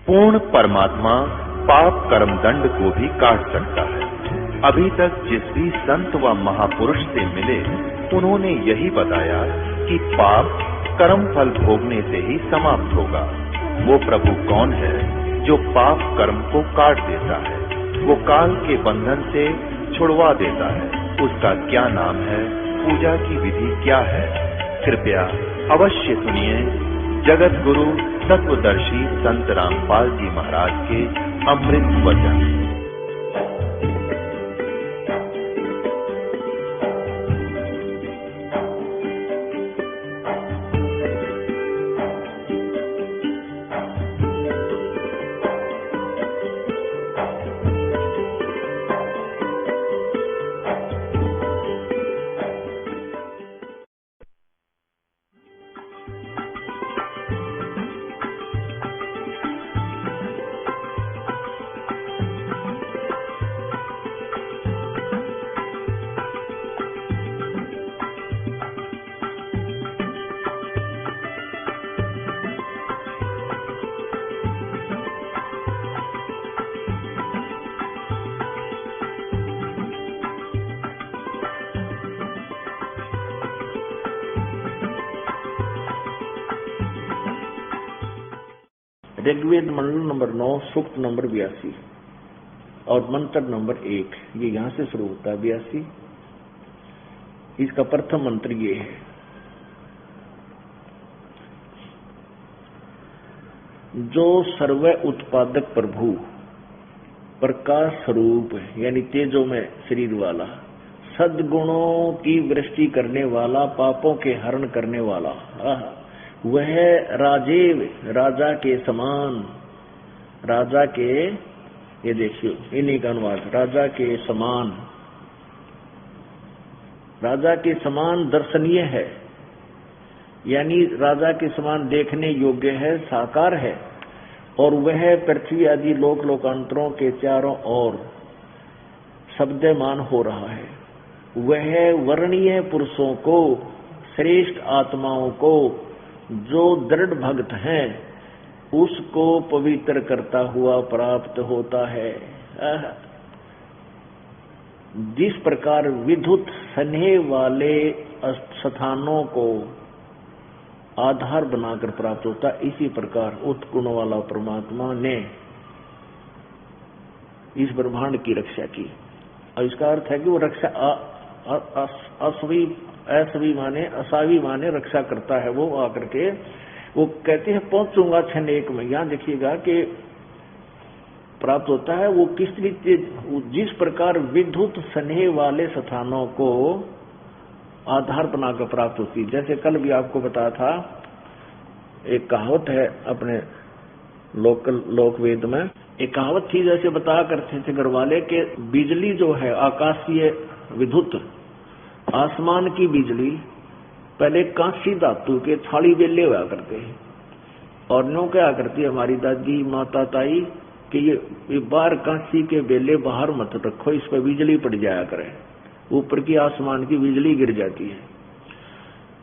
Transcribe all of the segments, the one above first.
पूर्ण परमात्मा पाप कर्म दंड को भी काट सकता है। अभी तक जिस भी संत व महापुरुष से मिले उन्होंने यही बताया कि पाप कर्म फल भोगने से ही समाप्त होगा। वो प्रभु कौन है जो पाप कर्म को काट देता है, वो काल के बंधन से छुड़वा देता है, उसका क्या नाम है, पूजा की विधि क्या है? कृपया अवश्य सुनिए जगत गुरु तत्वदर्शी संत रामपाल जी महाराज के अमृत वचन। ऋग्वेद मंडल नंबर 9 सूक्त नंबर 82 और मंत्र नंबर 1, ये यहां से शुरू होता है 82। इसका प्रथम मंत्र ये है, जो सर्व उत्पादक प्रभु प्रकाश स्वरूप यानी तेजो में शरीर वाला, सद्गुणों की वृष्टि करने वाला, पापों के हरण करने वाला, वह राजेव राजा के समान, राजा के, ये देखियो इन्हीं का अनुवाद, राजा के समान, राजा के समान दर्शनीय है, यानी राजा के समान देखने योग्य है, साकार है, और वह पृथ्वी आदि लोक लोकांतरों के चारों ओर शब्दमान हो रहा है। वह वर्णीय पुरुषों को, श्रेष्ठ आत्माओं को, जो दृढ़ भक्त हैं उसको पवित्र करता हुआ प्राप्त होता है। जिस प्रकार विद्युत स्नेह वाले स्थानों को आधार बनाकर प्राप्त होता, इसी प्रकार उत्गुण वाला परमात्मा ने इस ब्रह्मांड की रक्षा की। और इसका अर्थ है कि वो रक्षा असवी माने असावी माने रक्षा करता है। वो आकर के वो कहते हैं पहुंचूंगा क्षण एक में। यहां देखिएगा कि प्राप्त होता है वो किस रीति, जिस प्रकार विद्युत स्नेह वाले स्थानों को आधार बनाकर प्राप्त होती। जैसे कल भी आपको बताया था, एक कहावत है अपने लोक वेद में, एक कहावत थी, जैसे बताया करते थे घर वाले के बिजली जो है आकाशीय विद्युत, आसमान की बिजली पहले कांसी धातु के थाली बेले हुआ करते हैं, और नो क्या करती है हमारी दादी माता ताई कि ये बाहर कांसी के बेले बाहर मत रखो, इस पर बिजली पड़ जाया करे, ऊपर की आसमान की बिजली गिर जाती है।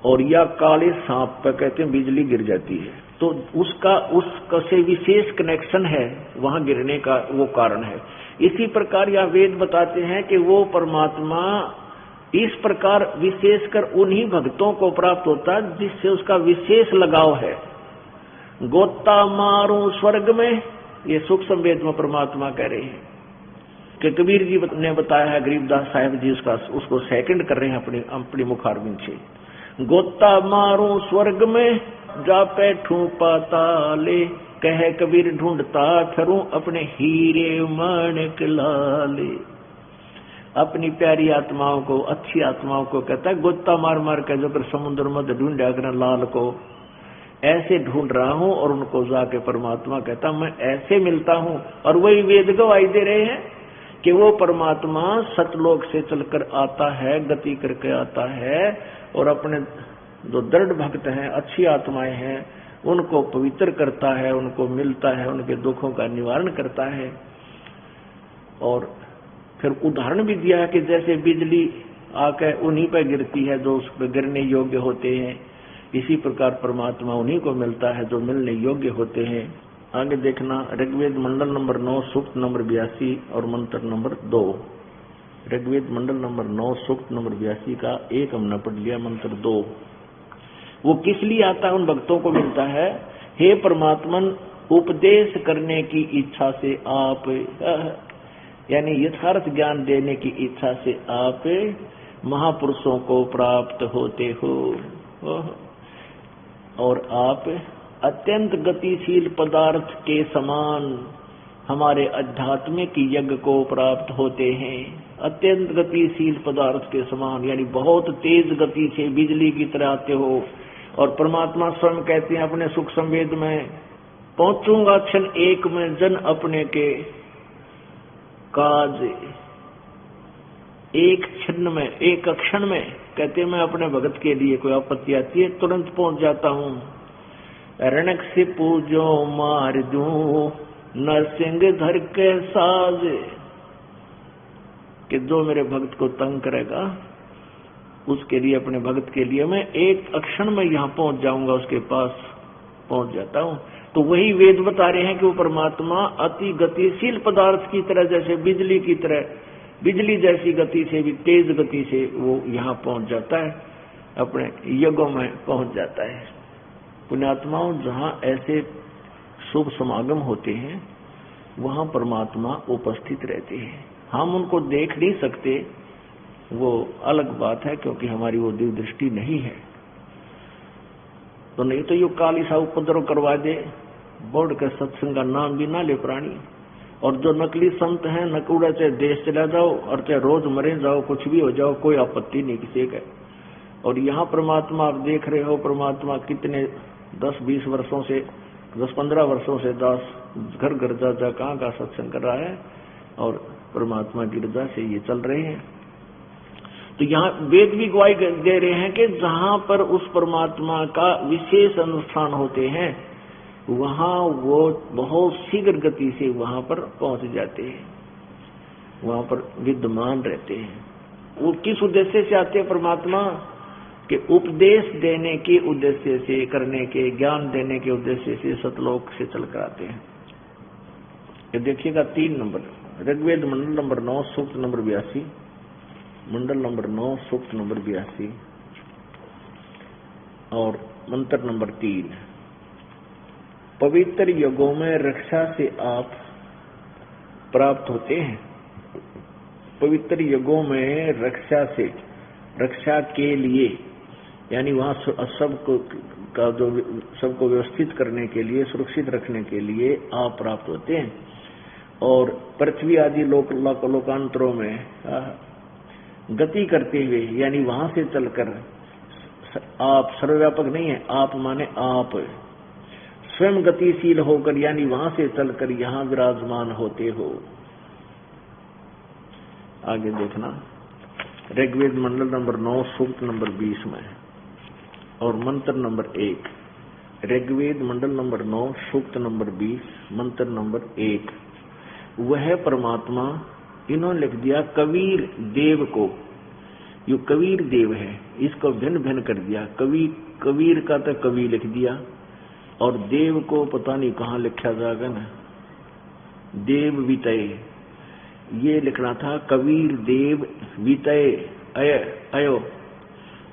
और या काले सांप पे कहते हैं बिजली गिर जाती है, तो उसका से विशेष कनेक्शन है वहां गिरने का, वो कारण है। इसी प्रकार यह वेद बताते हैं कि वो परमात्मा इस प्रकार विशेषकर उन्हीं भक्तों को प्राप्त होता है जिससे उसका विशेष लगाव है। गोता मारू स्वर्ग में, ये सूक्ष्म वेद में परमात्मा कह रहे हैं कि कबीर जी ने बताया है, गरीबदास साहिब जी उसको सेकंड कर रहे हैं अपनी मुखारबिंद से। गोता मारू स्वर्ग में, जा बैठूं पाताले, कह कबीर ढूंढता फिरूं अपने हीरे माणिक लाले। अपनी प्यारी आत्माओं को, अच्छी आत्माओं को कहता है गोता मार मार के जो कर समुद्र मध्य ढूंढा कर लाल को, ऐसे ढूंढ रहा हूं। और उनको जाके परमात्मा कहता मैं ऐसे मिलता हूं। और वही वेद गवाही दे रहे हैं कि वो परमात्मा सतलोक से चलकर आता है, गति करके आता है, और अपने जो दृढ़ भक्त हैं, अच्छी आत्माएं हैं, उनको पवित्र करता है, उनको मिलता है, उनके दुखों का निवारण करता है। और फिर उदाहरण भी दिया है कि जैसे बिजली आकर उन्हीं पर गिरती है जो उस पर गिरने योग्य होते हैं, इसी प्रकार परमात्मा उन्हीं को मिलता है जो मिलने योग्य होते हैं। आगे देखना ऋग्वेद मंडल नंबर 9 सूक्त नंबर 82 और मंत्र नंबर 2। ऋग्वेद मंडल नंबर 9 सूक्त नंबर 82 का एक हमने पढ़ लिया, मंत्र 2 वो किस लिए आता है, उन भक्तों को मिलता है। हे परमात्मन, उपदेश करने की इच्छा से आप, यानी यथार्थ ज्ञान देने की इच्छा से आप महापुरुषों को प्राप्त होते हो और आप अत्यंत गतिशील पदार्थ के समान हमारे आध्यात्मिक यज्ञ को प्राप्त होते हैं। अत्यंत गतिशील पदार्थ के समान यानी बहुत तेज गति से बिजली की तरह आते हो। और परमात्मा स्वयं कहते हैं अपने सुख संवेद में, पहुंचूंगा क्षण एक में जन अपने के काज, एक क्षण में, एक क्षण में, कहते मैं अपने भगत के लिए कोई आपत्ति आती है तुरंत पहुंच जाता हूं। रणक से पूजो मार दूं नरसिंह धर के साज, कि जो मेरे भक्त को तंग करेगा उसके लिए, अपने भक्त के लिए मैं एक क्षण में यहां पहुंच जाऊंगा, उसके पास पहुंच जाता हूं। तो वही वेद बता रहे हैं कि वो परमात्मा अति गतिशील पदार्थ की तरह, जैसे बिजली की तरह, बिजली जैसी गति से भी तेज गति से वो यहाँ पहुंच जाता है, अपने यज्ञों में पहुंच जाता है। पुण्यात्माओं, जहाँ ऐसे शुभ समागम होते हैं वहाँ परमात्मा उपस्थित रहते हैं। हम उनको देख नहीं सकते, वो अलग बात है, क्योंकि हमारी वो दिव्य दृष्टि नहीं है। तो नहीं तो यो काली सा उपद्रव करवा दे, बोर्ड के सत्संग का नाम भी ना ले प्राणी। और जो नकली संत हैं, नकूड़ा चाहे देश चला जाओ और चाहे रोज मरे जाओ, कुछ भी हो जाओ, कोई आपत्ति नहीं किसी का। और यहाँ परमात्मा आप देख रहे हो, परमात्मा कितने 10-20 वर्षों से, 10-15 वर्षों से दास घर घर जा जा कहाँ का सत्संग कर रहा है, और परमात्मा की रजा से ये चल रहे हैं। तो यहाँ वेद भी गवाही दे रहे हैं कि जहाँ पर उस परमात्मा का विशेष अनुष्ठान होते हैं वहाँ वो बहुत शीघ्र गति से वहाँ पर पहुँच जाते हैं, वहाँ पर विद्यमान रहते हैं। वो किस उद्देश्य से आते हैं परमात्मा के? उपदेश देने के उद्देश्य से, करने के, ज्ञान देने के उद्देश्य से सतलोक से चल कर आते हैं। ये देखिएगा 3 नंबर, ऋग्वेद मंडल नंबर 9 सूक्त नंबर 82, मंडल नंबर 9 सूक्त नंबर 82 और मंत्र नंबर 3। पवित्र यज्ञों में रक्षा से आप प्राप्त होते हैं। पवित्र यज्ञों में रक्षा से, रक्षा के लिए, यानी वहाँ सबको का जो सबको व्यवस्थित करने के लिए, सुरक्षित रखने के लिए आप प्राप्त होते हैं। और पृथ्वी आदि लोकांतरों में गति करते हुए, यानी वहां से चलकर, आप सर्वव्यापक नहीं है, आप माने आप स्वयं गतिशील होकर, यानी वहां से चलकर यहाँ विराजमान होते हो। आगे देखना ऋग्वेद मंडल नंबर 9 सूक्त नंबर 20 में और मंत्र नंबर 1। ऋग्वेद मंडल नंबर 9 सूक्त नंबर 20 मंत्र नंबर 1। वह परमात्मा, इन्होंने लिख दिया कबीर देव को, यो कबीर देव है, इसको भिन्न भिन्न कर दिया। कबीर का तो कवि लिख दिया, और देव को पता नहीं कहाँ लिखा जाएगा ना, देव वितय, ये लिखना था कबीर देव वितय अयो,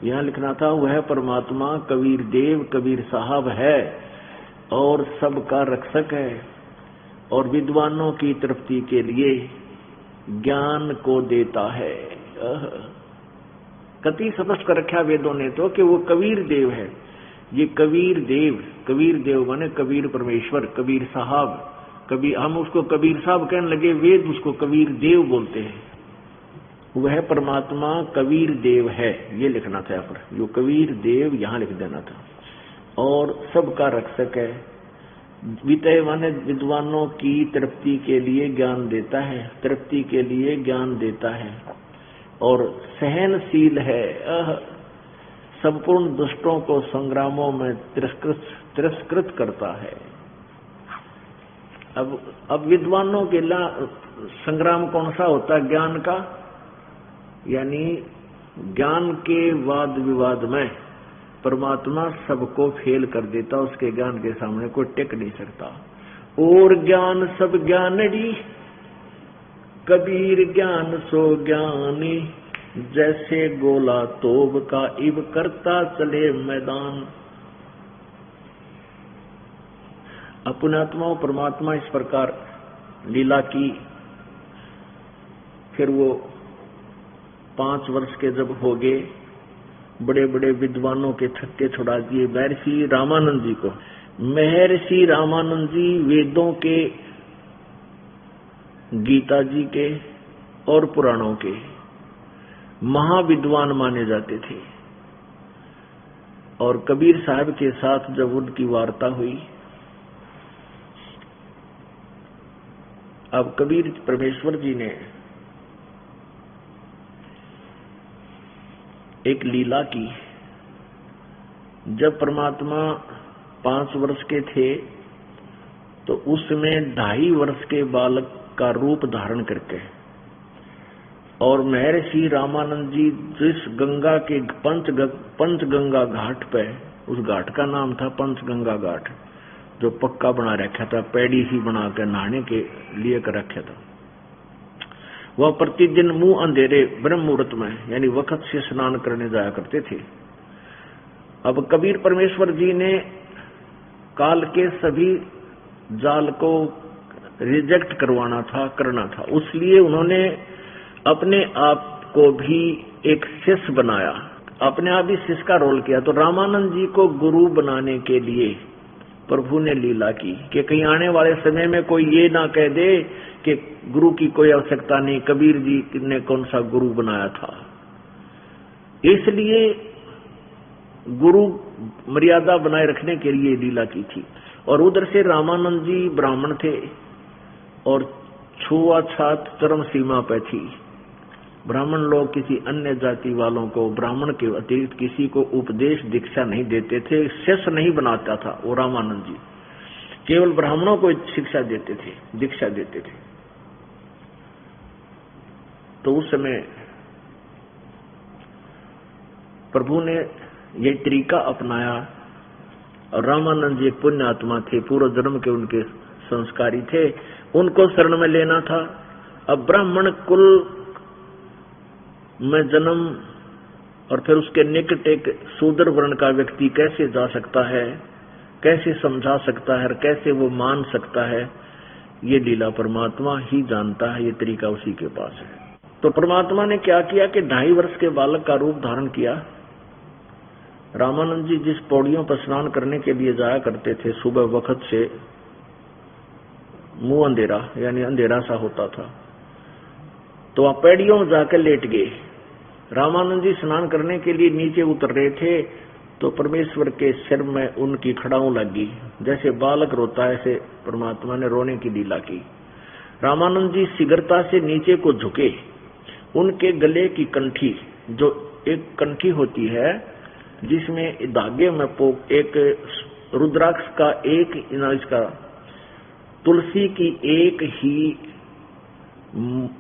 यहाँ लिखना था वह परमात्मा कबीर देव, कबीर साहब है और सबका रक्षक है, और विद्वानों की तृप्ति के लिए ज्ञान को देता है। कति स्पष्ट कर रखा वेदों ने तो कि वो कबीर देव है। ये कबीर देव माने कबीर परमेश्वर, कबीर साहब, कबीर, हम उसको कबीर साहब कहने लगे, वेद उसको कबीर देव बोलते हैं। वह परमात्मा कबीर देव है, ये लिखना था यहाँ पर, जो कबीर देव यहाँ लिख देना था। और सबका रक्षक है। वितय माने विद्वानों की तृप्ति के लिए ज्ञान देता है, तृप्ति के लिए ज्ञान देता है। और सहनशील है, संपूर्ण दुष्टों को संग्रामों में तिरस्कृत करता है। अब विद्वानों के संग्राम कौन सा होता है? ज्ञान का, यानी ज्ञान के वाद विवाद में परमात्मा सबको फेल कर देता, उसके ज्ञान के सामने कोई टिक नहीं सकता। और ज्ञान सब ज्ञानड़ी, कबीर ज्ञान सो ज्ञानी, जैसे गोला तोब का इब करता चले मैदान। अपनात्मा परमात्मा इस प्रकार लीला की। फिर वो 5 वर्ष के जब हो गए, बड़े बड़े विद्वानों के छक्के छुड़ा दिए महर्षि रामानंद जी को। महर्षि रामानंद जी वेदों के, गीता जी के और पुराणों के महाविद्वान माने जाते थे। और कबीर साहब के साथ जब उनकी वार्ता हुई, अब कबीर परमेश्वर जी ने एक लीला की। जब परमात्मा 5 वर्ष के थे तो उसमें 2.5 वर्ष के बालक का रूप धारण करके, और महर्षि रामानंद जी जिस गंगा के पंचगंगा घाट पे, उस घाट का नाम था पंचगंगा घाट, जो पक्का बना रखा था, पैड़ी ही बना कर नहाने के लिए कर रखा था। वह प्रतिदिन मुंह अंधेरे ब्रह्म मुहूर्त में यानी वक्त से स्नान करने जाया करते थे। अब कबीर परमेश्वर जी ने काल के सभी जाल को रिजेक्ट करना था, उसलिए उन्होंने अपने आप को भी एक शिष्य बनाया, अपने आप ही शिष्य का रोल किया। तो रामानंद जी को गुरु बनाने के लिए प्रभु ने लीला की कि कहीं आने वाले समय में कोई ये ना कह दे कि गुरु की कोई आवश्यकता नहीं, कबीर जी ने कौन सा गुरु बनाया था। इसलिए गुरु मर्यादा बनाए रखने के लिए लीला की थी। और उधर से रामानंद जी ब्राह्मण थे और छुआछूत चरम सीमा पर थी। ब्राह्मण लोग किसी अन्य जाति वालों को, ब्राह्मण के अतिरिक्त किसी को उपदेश दीक्षा नहीं देते थे, शिष्य नहीं बनाता था वो रामानंद जी, केवल ब्राह्मणों को शिक्षा देते थे, दीक्षा देते थे। तो उस समय प्रभु ने ये तरीका अपनाया। और रामानंद जी एक पुण्य आत्मा थे, पूर्व जन्म के उनके संस्कारी थे, उनको शरण में लेना था। अब ब्राह्मण कुल में जन्म और फिर उसके निकट एक शूद्र वर्ण का व्यक्ति कैसे जा सकता है, कैसे समझा सकता है और कैसे वो मान सकता है, ये लीला परमात्मा ही जानता है, ये तरीका उसी के पास है। तो परमात्मा ने क्या किया कि 2.5 वर्ष के बालक का रूप धारण किया। रामानंद जी जिस पौड़ियों पर स्नान करने के लिए जाया करते थे, सुबह वक्त से मुंह अंधेरा यानी अंधेरा सा होता था, तो वहां पैड़ियों में जाकर लेट गए। रामानंद जी स्नान करने के लिए नीचे उतर रहे थे तो परमेश्वर के सिर में उनकी खड़ाऊं लगी। जैसे बालक रोता है ऐसे परमात्मा ने रोने की लीला की। रामानंद जी शीघ्रता से नीचे को झुके। उनके गले की कंठी, जो एक कंठी होती है जिसमें धागे में एक रुद्राक्ष का इसका तुलसी की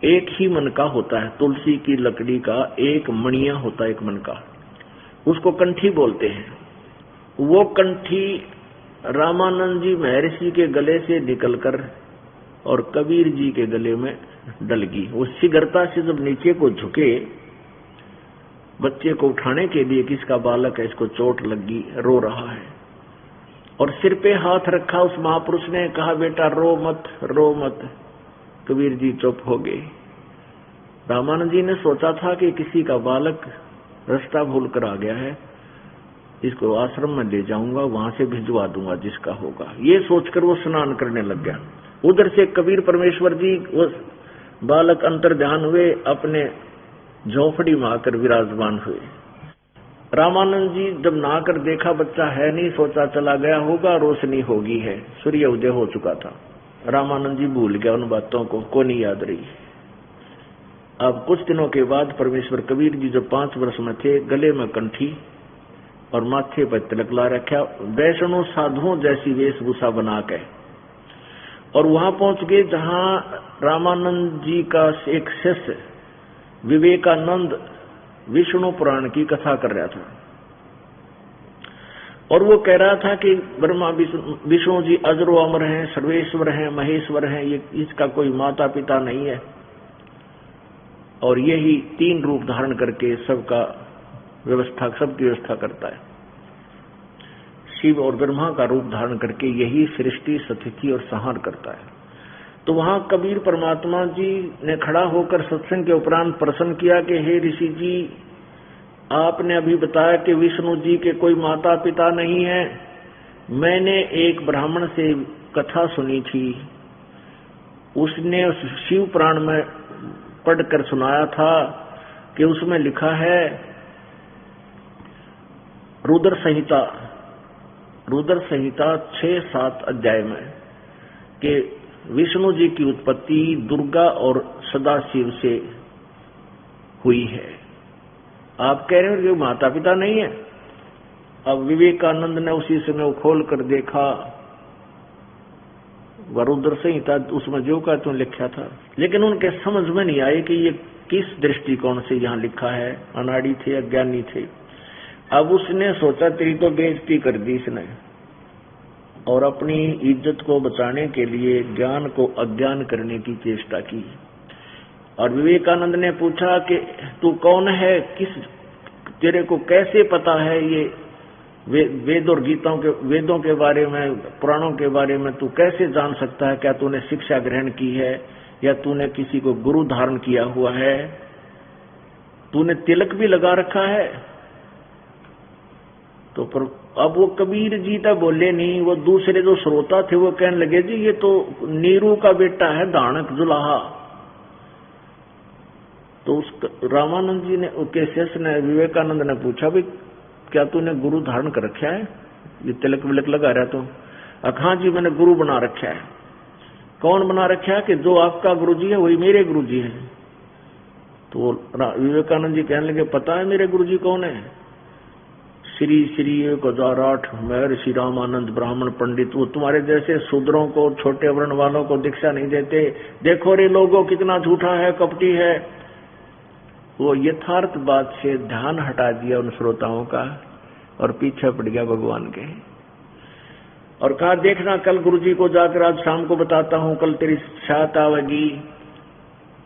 एक ही मनका होता है, तुलसी की लकड़ी का एक मणिया होता है, एक मनका, उसको कंठी बोलते हैं। वो कंठी रामानंद जी महर्षि के गले से निकलकर और कबीर जी के गले में डल गई। वो शीघ्रता से जब नीचे को झुके, बच्चे को उठाने के लिए, किसका बालक है, इसको चोट लगी, रो रहा है, और सिर पे हाथ रखा। उस महापुरुष ने कहा, बेटा रो मत, रो मत। कबीर जी चुप हो गए। रामानंद जी ने सोचा था कि किसी का बालक रास्ता भूल कर आ गया है, इसको आश्रम में ले जाऊंगा, वहां से भिजवा दूंगा जिसका होगा, ये सोचकर वो स्नान करने लग गया। उधर से कबीर परमेश्वर जी वो बालक अंतर ध्यान हुए, अपने झोपड़ी में आकर विराजमान हुए। रामानंद जी जब नहाकर देखा बच्चा है नहीं, सोचा चला गया होगा, रोशनी होगी है, सूर्य उदय हो चुका था। रामानंद जी भूल गया उन बातों को नहीं याद रही। अब कुछ दिनों के बाद परमेश्वर कबीर जी जब 5 वर्ष में थे, गले में कंठी और माथे पर तिलक ला रखा, वैष्णव साधुओं जैसी वेशभूषा बना के, और वहां पहुंच गए जहां रामानंद जी का एक शिष्य विवेकानंद विष्णु पुराण की कथा कर रहा था। और वो कह रहा था कि ब्रह्मा विष्णु जी अजरो अमर हैं, सर्वेश्वर हैं, महेश्वर हैं, ये इसका कोई माता पिता नहीं है, और यही 3 रूप धारण करके सबका सबकी व्यवस्था करता है। शिव और ब्रह्मा का रूप धारण करके यही सृष्टि, स्थिति और संहार करता है। तो वहां कबीर परमात्मा जी ने खड़ा होकर सत्संग के उपरांत प्रश्न किया कि हे ऋषि जी, आपने अभी बताया कि विष्णु जी के कोई माता पिता नहीं है। मैंने एक ब्राह्मण से कथा सुनी थी, उसने उस शिव पुराण में पढ़कर सुनाया था कि उसमें लिखा है रुद्र संहिता 6-7 अध्याय में कि विष्णु जी की उत्पत्ति दुर्गा और सदाशिव से हुई है। आप कह रहे हो कि माता पिता नहीं है। अब विवेकानंद ने उसी समय खोल कर देखा, रुद्र संहिता उसमें जो का तो लिखा था, लेकिन उनके समझ में नहीं आए कि ये किस दृष्टिकोण से यहाँ लिखा है। अनाड़ी थे, अज्ञानी थे। अब उसने सोचा तेरी तो बेइज्जती कर दी इसने, और अपनी इज्जत को बचाने के लिए ज्ञान को अज्ञान करने की चेष्टा की। और विवेकानंद ने पूछा कि तू कौन है, तेरे को कैसे पता है ये वेद और वेदों के बारे में, पुराणों के बारे में तू कैसे जान सकता है? क्या तूने शिक्षा ग्रहण की है या तूने किसी को गुरु धारण किया हुआ है? तूने तिलक भी लगा रखा है? तो अब वो कबीर जी तो बोले नहीं। वो दूसरे जो श्रोता थे वो कहने लगे जी ये तो नीरू का बेटा है, दानक जुलाहा। तो उस रामानंद जी ने, केशस ने, विवेकानंद ने पूछा भाई क्या तूने गुरु धारण कर रखा है? ये तिलक विलक लगा रहा तो? हाँ जी मैंने गुरु बना रखा है। कौन बना रखा है? कि जो आपका गुरु जी है वही मेरे गुरु जी है। तो विवेकानंद जी कहने लगे पता है मेरे गुरु जी कौन है? श्री 1008 महर्षि रामानंद ब्राह्मण पंडित। वो तुम्हारे जैसे शूद्रों को, छोटे वर्ण वालों को दीक्षा नहीं देते। देखो रे लोगों कितना झूठा है, कपटी है। वो यथार्थ बात से ध्यान हटा दिया उन श्रोताओं का और पीछे पड़ गया भगवान के, और कहा देखना कल गुरुजी को जाकर आज शाम को बताता हूं, कल तेरी साथ आवेगी,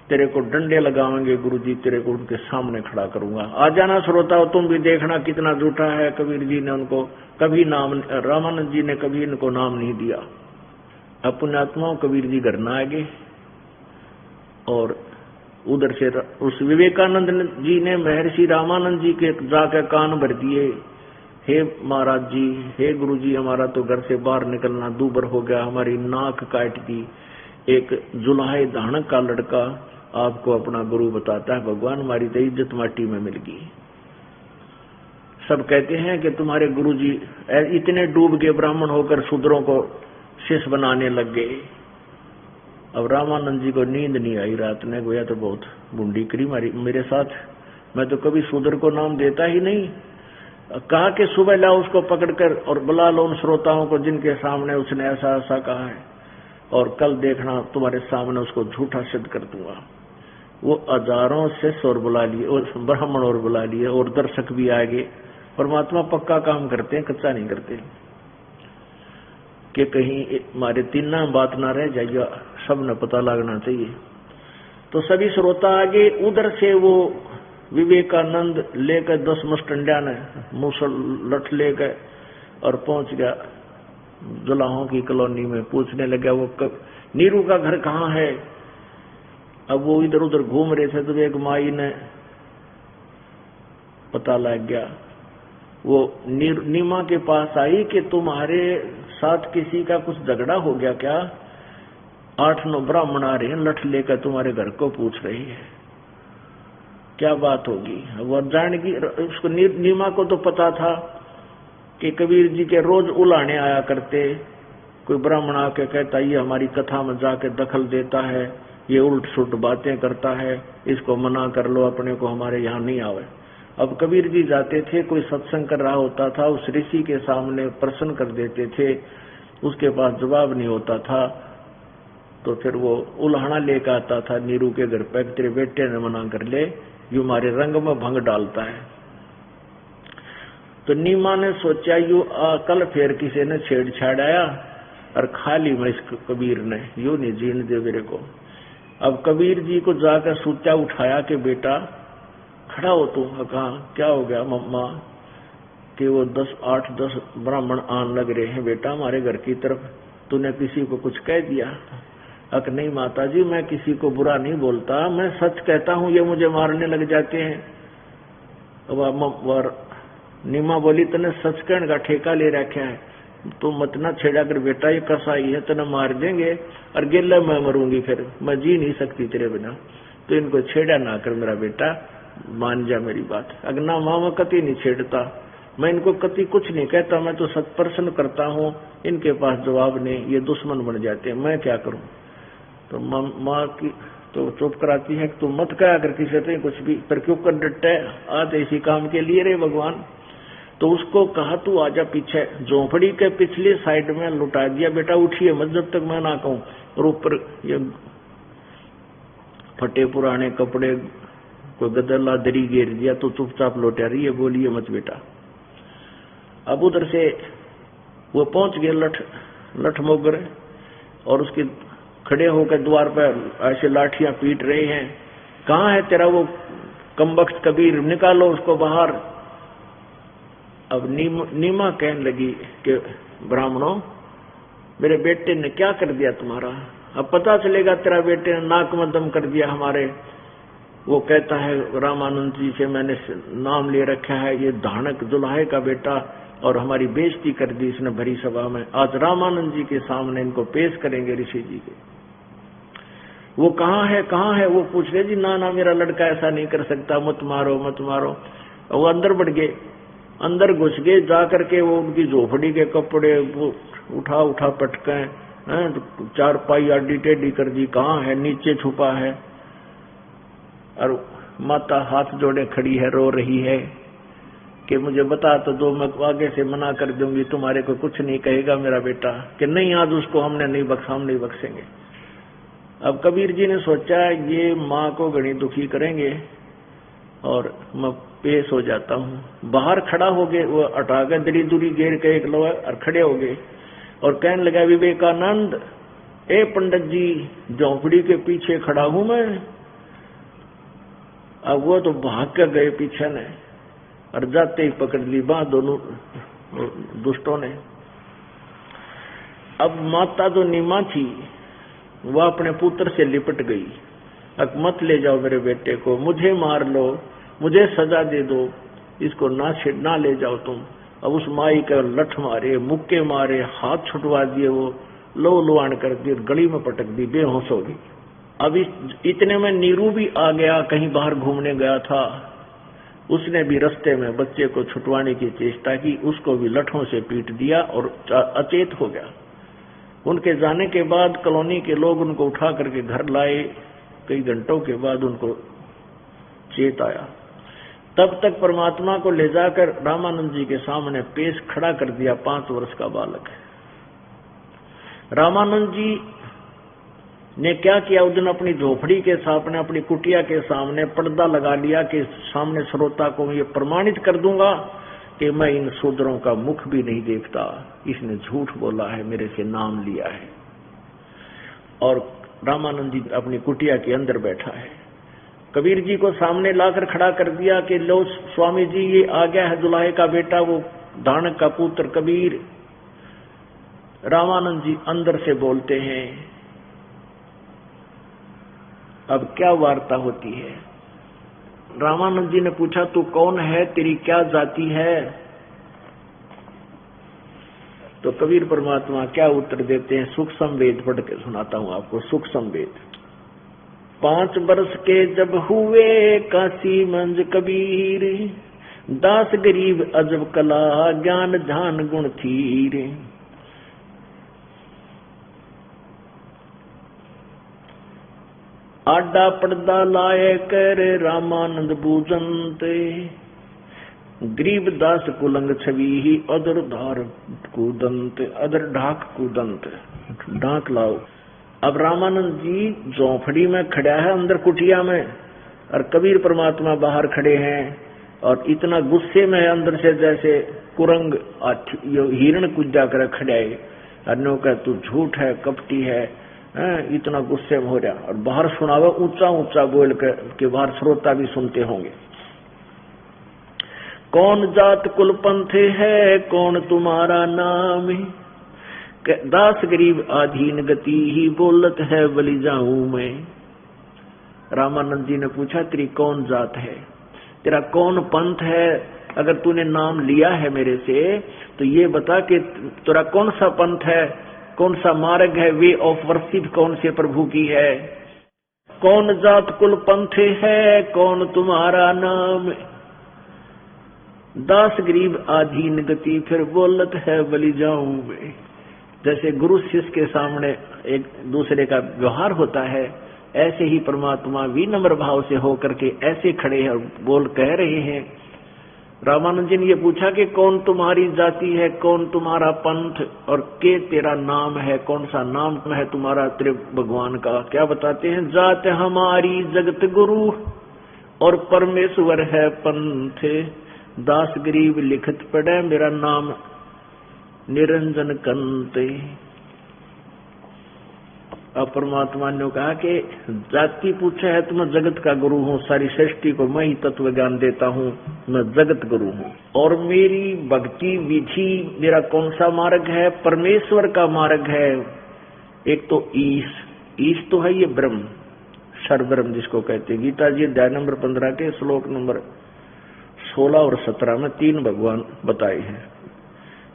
तेरे को डंडे लगावेंगे गुरुजी, तेरे को उनके सामने खड़ा करूंगा। आ जाना श्रोताओं, तुम भी देखना कितना झूठा है। कबीर जी ने उनको कभी नाम, रामानंद जी ने कभी इनको नाम नहीं दिया। अब पुण्यात्माओं कबीर जी घर न आगे, और उधर से उस विवेकानंद जी ने महर्षि रामानंद जी के जाकर कान भर दिए, हे महाराज जी, हे गुरु जी, हमारा तो घर से बाहर निकलना दूभर हो गया, हमारी नाक काट दी। एक जुलाहे धानक का लड़का आपको अपना गुरु बताता है, भगवान हमारी तो इज्जत माटी में मिल गई। सब कहते हैं कि तुम्हारे गुरु जी इतने डूब के ब्राह्मण होकर शूद्रों को शिष्य बनाने लग गए। अब रामानंद जी को नींद नहीं आई रात ने, गोया तो बहुत बूंदी करी मेरे साथ, मैं तो कभी शूद्र को नाम देता ही नहीं। कहा कि सुबह लाओ उसको पकड़कर और बुला लो उन श्रोताओं को जिनके सामने उसने ऐसा ऐसा कहा है, और कल देखना तुम्हारे सामने उसको झूठा सिद्ध कर दूंगा। वो हजारों शिष्य और बुला लिए, और ब्राह्मण और बुला लिए, और दर्शक भी आएंगे। परमात्मा पक्का काम करते हैं, कच्चा नहीं करते, कि कहीं हमारे तीन बात ना रह जाइए, सब न पता लगना चाहिए। तो सभी श्रोता आगे, उधर से वो विवेकानंद लेकर 10 मुस्टंडिया ने मूसल लठ लेकर और पहुंच गया जुलाहों की कॉलोनी में। पूछने लगा वो नीरू का घर कहाँ है? अब वो इधर उधर घूम रहे थे तो एक माई ने पता लग गया। वो नीमा के पास आई कि तुम्हारे साथ किसी का कुछ झगड़ा हो गया क्या? 8-9 ब्राह्मण आ रहे हैं लठ लेकर तुम्हारे घर को पूछ रही है, क्या बात होगी? वो जान की उसको नीमा को तो पता था कि कबीर जी के रोज उलाने आया करते। कोई ब्राह्मण आके कहता ये हमारी कथा में जाके दखल देता है, ये उल्ट सुल्ट बातें करता है, इसको मना कर लो, अपने को हमारे यहाँ नहीं आवे। अब कबीर जी जाते थे, कोई सत्संग कर रहा होता था, उस ऋषि के सामने प्रश्न कर देते थे, उसके पास जवाब नहीं होता था, तो फिर वो उल्हाना लेकर आता था नीरू के घर पे, तेरे बेटे ने मना कर ले, ये हमारे रंग में भंग डालता है। तो नीमा ने सोचा यू कल फिर किसी ने छेड़छाड़ आया और खाली मैं इस कबीर ने यू नहीं जीने दे मेरे को। अब कबीर जी को जाकर सूचा उठाया कि बेटा खड़ा हो तू। कहा क्या हो गया मम्मा? कि वो 8-10 ब्राह्मण आन लग रहे हैं बेटा हमारे घर की तरफ, तूने किसी को कुछ कह दिया? अक नहीं माता जी, मैं किसी को बुरा नहीं बोलता, मैं सच कहता हूँ, ये मुझे मारने लग जाते हैं। और नीमा बोली तने सच कहने का ठेका ले रखा है, तो मत ना छेड़ा कर बेटा, ये कसाई है, तने मार देंगे और गिल्ला मैं मरूंगी, फिर मैं जी नहीं सकती तेरे बिना, तो इनको छेड़ा ना कर मेरा बेटा, मान जा मेरी बात। अगना मामा कति नहीं छेड़ता, मैं इनको कति कुछ नहीं कहता, मैं तो सत प्रश्न करता हूँ, इनके पास जवाब नहीं, ये दुश्मन बन जाते हैं, मैं क्या करूँ? तो माँ की तो चुप कराती है कि तू मत कहा कर किसी से कुछ भी, पर क्यों कर डटे, आज इसी काम के लिए रे भगवान। तो उसको कहा तू आजा पीछे, झोंपड़ी के पिछली साइड में लुटा दिया, बेटा उठिए मत जब तक मैं ना कहूं। और ऊपर ये फटे पुराने कपड़े कोई गदला दरी घेर दिया, तो चुपचाप लौटा रही है, बोलिए मत बेटा। अब उधर से वो पहुंच गए लठ मोगर, और उसके खड़े होकर द्वार पर ऐसे लाठियां पीट रहे हैं। कहाँ है तेरा वो कमबख्त कबीर, निकालो उसको बाहर। अब नीमा कहने लगी कि ब्राह्मणों, मेरे बेटे ने क्या कर दिया तुम्हारा? अब पता चलेगा तेरा बेटे ने नाक में दम कर दिया हमारे। वो कहता है रामानंद जी से मैंने नाम ले रखा है, ये धानक दुल्हे का बेटा, और हमारी बेइज्जती कर दी इसने भरी सभा में। आज रामानंद जी के सामने इनको पेश करेंगे ऋषि जी के। वो कहाँ है? वो पूछ रहे जी ना मेरा लड़का ऐसा नहीं कर सकता, मत मारो मत मारो। वो अंदर बढ़ गए, अंदर घुस गए, जाकर के वो उनकी झोपड़ी के कपड़े वो उठा पटके, चारपाई आडी टेढ़ी कर दी, कहाँ है? नीचे छुपा है। और माता हाथ जोड़े खड़ी है, रो रही है कि मुझे बता तो दो, मैं आगे से मना कर दूंगी, तुम्हारे को कुछ नहीं कहेगा मेरा बेटा। कि नहीं, आज उसको हमने नहीं बख्शा, हम नहीं बख्शेंगे। अब कबीर जी ने सोचा ये माँ को घनी दुखी करेंगे, और मैं पेश हो जाता हूँ। बाहर खड़ा हो गए, वो हटा कर दरी दूरी घेर के एक लोग और खड़े हो गए, और कहने लगा विवेकानंद, ए पंडित जी, झोंपड़ी के पीछे खड़ा हूं मैं। अब वो तो भाग कर गए पीछे ने, और जाते ही पकड़ ली बांह दोनों दुष्टों ने। अब माता जो नीमा थी वह अपने पुत्र से लिपट गई, अब मत ले जाओ मेरे बेटे को, मुझे मार लो, मुझे सजा दे दो, इसको ना ले जाओ तुम। अब उस माई के लठ मारे, मुक्के मारे, हाथ छुटवा दिए, वो लो लुआन कर दी, गली में पटक दी, बेहोश हो गई। अब इतने में नीरू भी आ गया, कहीं बाहर घूमने गया था, उसने भी रास्ते में बच्चे को छुटवाने की चेष्टा की, उसको भी लठों से पीट दिया और अचेत हो गया। उनके जाने के बाद कॉलोनी के लोग उनको उठा करके घर लाए, कई घंटों के बाद उनको चेत आया। तब तक परमात्मा को ले जाकर रामानंद जी के सामने पेश खड़ा कर दिया 5 वर्ष का बालक। रामानंद जी ने क्या किया, उस दिन अपनी झोपड़ी के सामने, अपनी कुटिया के सामने पर्दा लगा लिया कि सामने श्रोता को ये प्रमाणित कर दूंगा कि मैं इन शूद्रों का मुख भी नहीं देखता, इसने झूठ बोला है, मेरे से नाम लिया है। और रामानंद जी अपनी कुटिया के अंदर बैठा है। कबीर जी को सामने लाकर खड़ा कर दिया कि लो स्वामी जी, ये आ गया है दुल्हे का बेटा, वो धानक का पुत्र कबीर। रामानंद जी अंदर से बोलते हैं। अब क्या वार्ता होती है? रामानंद जी ने पूछा, तू कौन है, तेरी क्या जाति है? तो कबीर परमात्मा क्या उत्तर देते हैं, सुख संवेद पढ़ के सुनाता हूं आपको। सुख संवेद। 5 वर्ष के जब हुए काशी मंज कबीर, दास गरीब अजब कला, ज्ञान ध्यान गुण थीर। आडा पर्दा लाए कर रामानंद बूजंत, गरीब दास कुलंग छवि ही अदर धार कूदंत, अदर ढाक कूदंत, ढाक लाओ। अब रामानंद जी झोंपड़ी में खड़ा है अंदर कुटिया में, और कबीर परमात्मा बाहर खड़े हैं, और इतना गुस्से में अंदर से जैसे कुरंग हिरण कुदा कर खड़ाए, अन्यों का तू झूठ है, कपटी है, इतना गुस्से में हो रहा। और बाहर सुनावे ऊंचा ऊंचा बोल के बाहर श्रोता भी सुनते होंगे। कौन जात कुल पंथ है, कौन तुम्हारा नाम है, दास गरीब आधीन गति ही बोलत है बलि जाऊं मैं। रामानंद जी ने पूछा तेरी कौन जात है, तेरा कौन पंथ है, अगर तूने नाम लिया है मेरे से तो ये बता कि तेरा कौन सा पंथ है, कौन सा मार्ग है, वे ऑफ वर्शिप कौन से प्रभु की है। कौन जात कुल पंथ है, कौन तुम्हारा नाम, दास गरीब आधीन गति फिर बोलत है बलि जाऊं मैं। जैसे गुरु शिष्य के सामने एक दूसरे का व्यवहार होता है, ऐसे ही परमात्मा विनम्र भाव से होकर के ऐसे खड़े हैं और बोल कह रहे हैं। रामानंद जी ने ये पूछा कि कौन तुम्हारी जाति है, कौन तुम्हारा पंथ, और के तेरा नाम है, कौन सा नाम है तुम्हारा तेरे भगवान का। क्या बताते हैं, जात हमारी जगत गुरु और परमेश्वर है पंथ, दास गरीब लिखत पड़े मेरा नाम निरंजन कंते। अब परमात्मा ने कहा कि जाति पूछा है तो मैं जगत का गुरु हूँ, सारी सृष्टि को मैं ही तत्व ज्ञान देता हूँ, मैं जगत गुरु हूँ। और मेरी भक्ति विधि, मेरा कौन सा मार्ग है, परमेश्वर का मार्ग है। एक तो ईश तो है ये ब्रह्म, सर्वब्रह्म जिसको कहते हैं। गीता जी अध्याय नंबर 15 के श्लोक नंबर 16 और 17 में 3 भगवान बताए हैं,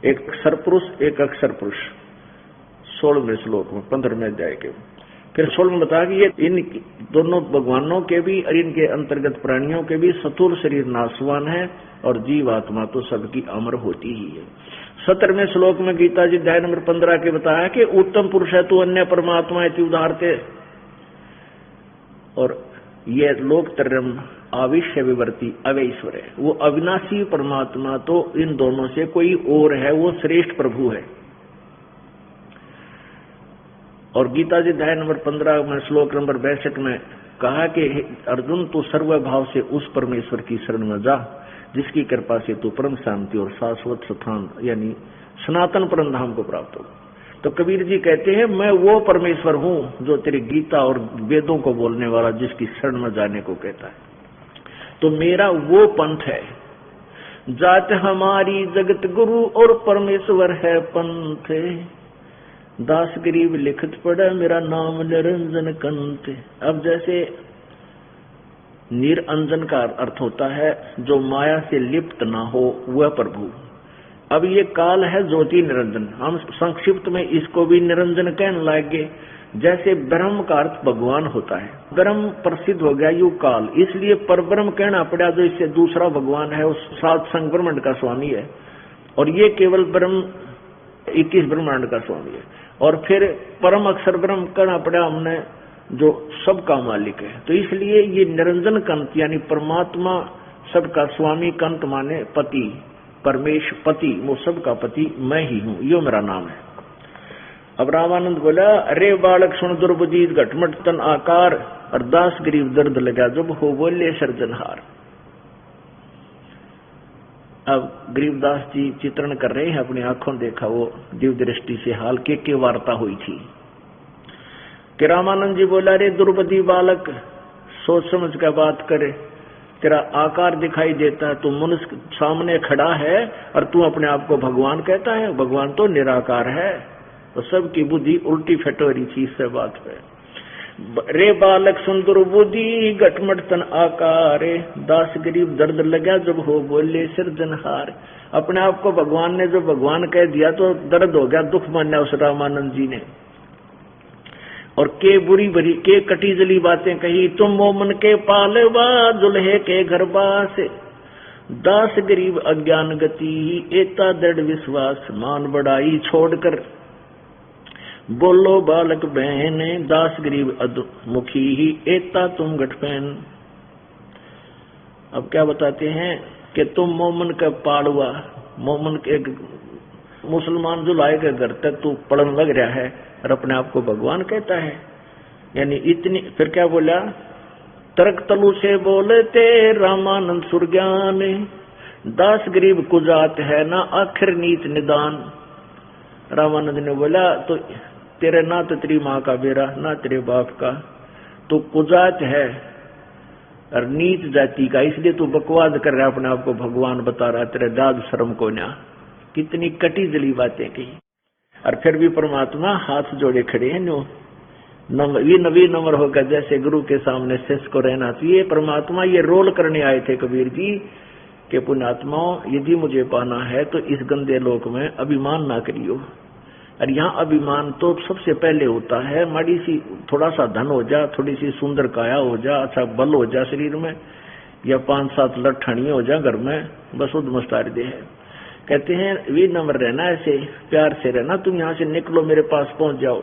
एक सरपुरुष एक अक्षर पुरुष। 16वें श्लोक में 15वें अध्याय के फिर 16 में बताया कि ये इन दोनों भगवानों के भी और इनके अंतर्गत प्राणियों के भी स्थूल शरीर नाशवान है और जीव आत्मा तो सबकी अमर होती ही है। 17वें श्लोक में गीता जी अध्याय नंबर 15 के बताया कि उत्तम पुरुष है तू अन्य परमात्मा इति उदाहरते, और ये लोकत्रयम् आविश्य विवर्ती अवैश्वर है, वो अविनाशी परमात्मा तो इन दोनों से कोई और है, वो श्रेष्ठ प्रभु है। और गीता जी अध्याय नंबर 15 में श्लोक नंबर 62 में कहा कि अर्जुन तू सर्वभाव से उस परमेश्वर की शरण में जा जिसकी कृपा से तू परम शांति और शाश्वत स्थान यानी सनातन परम धाम को प्राप्त हो। तो कबीर जी कहते हैं मैं वो परमेश्वर हूँ जो तेरी गीता और वेदों को बोलने वाला, जिसकी शरण में जाने को कहता है। तो मेरा वो पंथ है, जात हमारी जगत गुरु और परमेश्वर है पंथ, दास गरीब लिखत पड़ा मेरा नाम निरंजन कंत। अब जैसे निरंजन का अर्थ होता है जो माया से लिप्त ना हो वह प्रभु। अब ये काल है ज्योति निरंजन, हम संक्षिप्त में इसको भी निरंजन कहने लगे। जैसे ब्रह्म का अर्थ भगवान होता है, ब्रह्म प्रसिद्ध हो गया यू काल, इसलिए परब्रह्म कहना पड़ा जो इससे दूसरा भगवान है, उस 7 संग ब्रह्मांड का स्वामी है, और ये केवल ब्रह्म 21 ब्रह्मांड का स्वामी है। और फिर परम अक्षर ब्रह्म कहना पड़ा हमने जो सबका मालिक है। तो इसलिए ये निरंजन कंत यानी परमात्मा सबका स्वामी, कंत माने पति, परमेश पति, वो सबका पति मैं ही हूँ, यो मेरा नाम है। अब रामानंद बोला अरे बालक सुन दुर्बुद्धि घटमट तन आकार, और दास गरीब दर्द लगा जब हो बोले सर्जनहार। अब गरीबदास जी चित्रण कर रहे हैं, अपनी आंखों देखा वो दिव्य दृष्टि से हाल के वार्ता हुई थी कि रामानंद जी बोला रे दुर्बुद्धि बालक सोच समझ कर बात करे, तेरा आकार दिखाई देता है, तू मनुष्य सामने खड़ा है और तू अपने आप को भगवान कहता है, भगवान तो निराकार है। तो सबकी बुद्धि उल्टी फटोरी थी इससे बात पे। रे बालक सुंदर बुद्धि घटमट तन आकार, दास गरीब दर्द लगा जब हो बोले सिरजनहार। अपने आप को भगवान ने जो भगवान कह दिया तो दर्द हो गया, दुख माना उस रामानंद जी ने। और के बुरी भरी के कटी जली बातें कही, तुम मोमन के पालवा दुल्हे के घर बास, दास गरीब अज्ञान गति एता दृढ़ विश्वास, मान बढ़ाई छोड़कर बोलो बालक बहन, दास गरीब अधमुखी ही एता तुम गठपैन। अब क्या बताते हैं कि तुम मोमन का पाड़वा, मोमन के मुसलमान जो लाएगा घर तक तू पड़न लग रहा है और अपने आप को भगवान कहता है, यानी इतनी। फिर क्या बोला तर्क तलु से बोलते रामानंद सुरज्ञान, दास गरीब कुजात है ना आखिर नीच निदान। रामानंद ने बोला तो तेरे ना तो तेरी माँ का बेरा ना तेरे बाप का, तो कुजात है और नीच जाति का, इसलिए तू बकवाद कर रहा है, अपने आप को भगवान बता रहा, तेरे दाद शर्म को ना। कितनी कटी जली बातें कही। और फिर भी परमात्मा हाथ जोड़े खड़े हैं, ये नवी नंबर होकर जैसे गुरु के सामने शिष्य को रहना चाहिए। परमात्मा ये रोल करने आए थे कबीर जी कि पुण्यात्माओं, यदि मुझे पाना है तो इस गंदे लोक में अभिमान ना करियो। और यहाँ अभिमान तो सबसे पहले होता है, माड़ी सी थोड़ा सा धन हो जा, थोड़ी सी सुंदर काया हो जा, अच्छा बल हो जा शरीर में, या 5-7 लठणी हो जा घर में, बस उद मस्तार दे है। कहते हैं वी नम्र रहना, ऐसे प्यार से रहना, तुम यहाँ से निकलो मेरे पास पहुंच जाओ।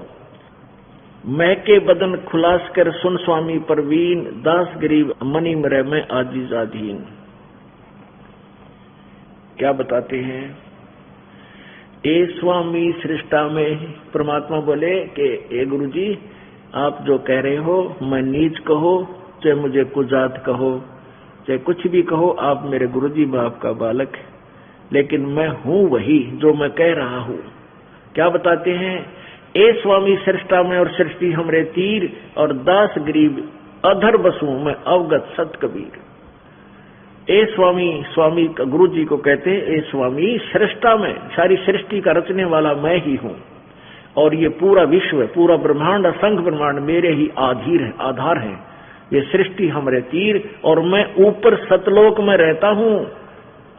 महके बदन खुलास कर सुन स्वामी परवीन, दास गरीब मनी मरे में आजीज आधीन। क्या बताते हैं? ए स्वामी सृष्टा में परमात्मा बोले कि ए गुरुजी, आप जो कह रहे हो, मैं नीच कहो चाहे मुझे कुजात कहो चाहे कुछ भी कहो, आप मेरे गुरुजी बाप का बालक, लेकिन मैं हूं वही जो मैं कह रहा हूं। क्या बताते हैं? ए स्वामी सृष्टा में और सृष्टि हमरे तीर, और दास गरीब अधर बसू मैं अवगत सत कबीर। ए स्वामी, स्वामी गुरु जी को कहते हैं ए स्वामी सृष्टा में, सारी सृष्टि का रचने वाला मैं ही हूं, और ये पूरा विश्व, पूरा ब्रह्मांड, असंख्य ब्रह्मांड मेरे ही आधार है। ये सृष्टि हमरे तीर, और मैं ऊपर सतलोक में रहता हूं।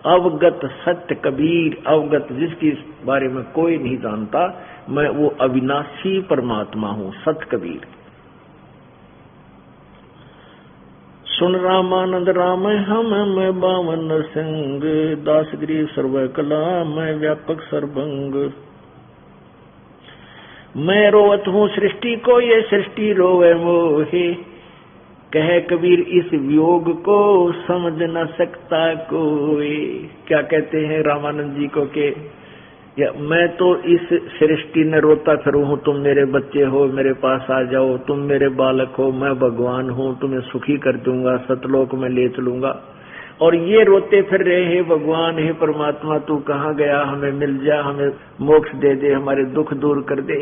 अवगत सत्य कबीर, अवगत जिसके बारे में कोई नहीं जानता, मैं वो अविनाशी परमात्मा हूं, सत कबीर। सुन रामानंद राम हम मैं बावन संग, दास गरीब सर्व कला मैं व्यापक सर्वंग। मैं रोवत हूँ सृष्टि को, ये सृष्टि रोवे मोहे, कहे कबीर इस वियोग को समझ न सकता कोई। क्या कहते हैं रामानंद जी को कि मैं तो इस सृष्टि में रोता फिरूं हूं, तुम मेरे बच्चे हो, मेरे पास आ जाओ, तुम मेरे बालक हो, मैं भगवान हूं, तुम्हें सुखी कर दूंगा, सतलोक में ले चलूंगा। और ये रोते फिर रहे हैं भगवान, हे परमात्मा तू कहाँ गया, हमें मिल जा, हमें मोक्ष दे दे, हमारे दुख दूर कर दे।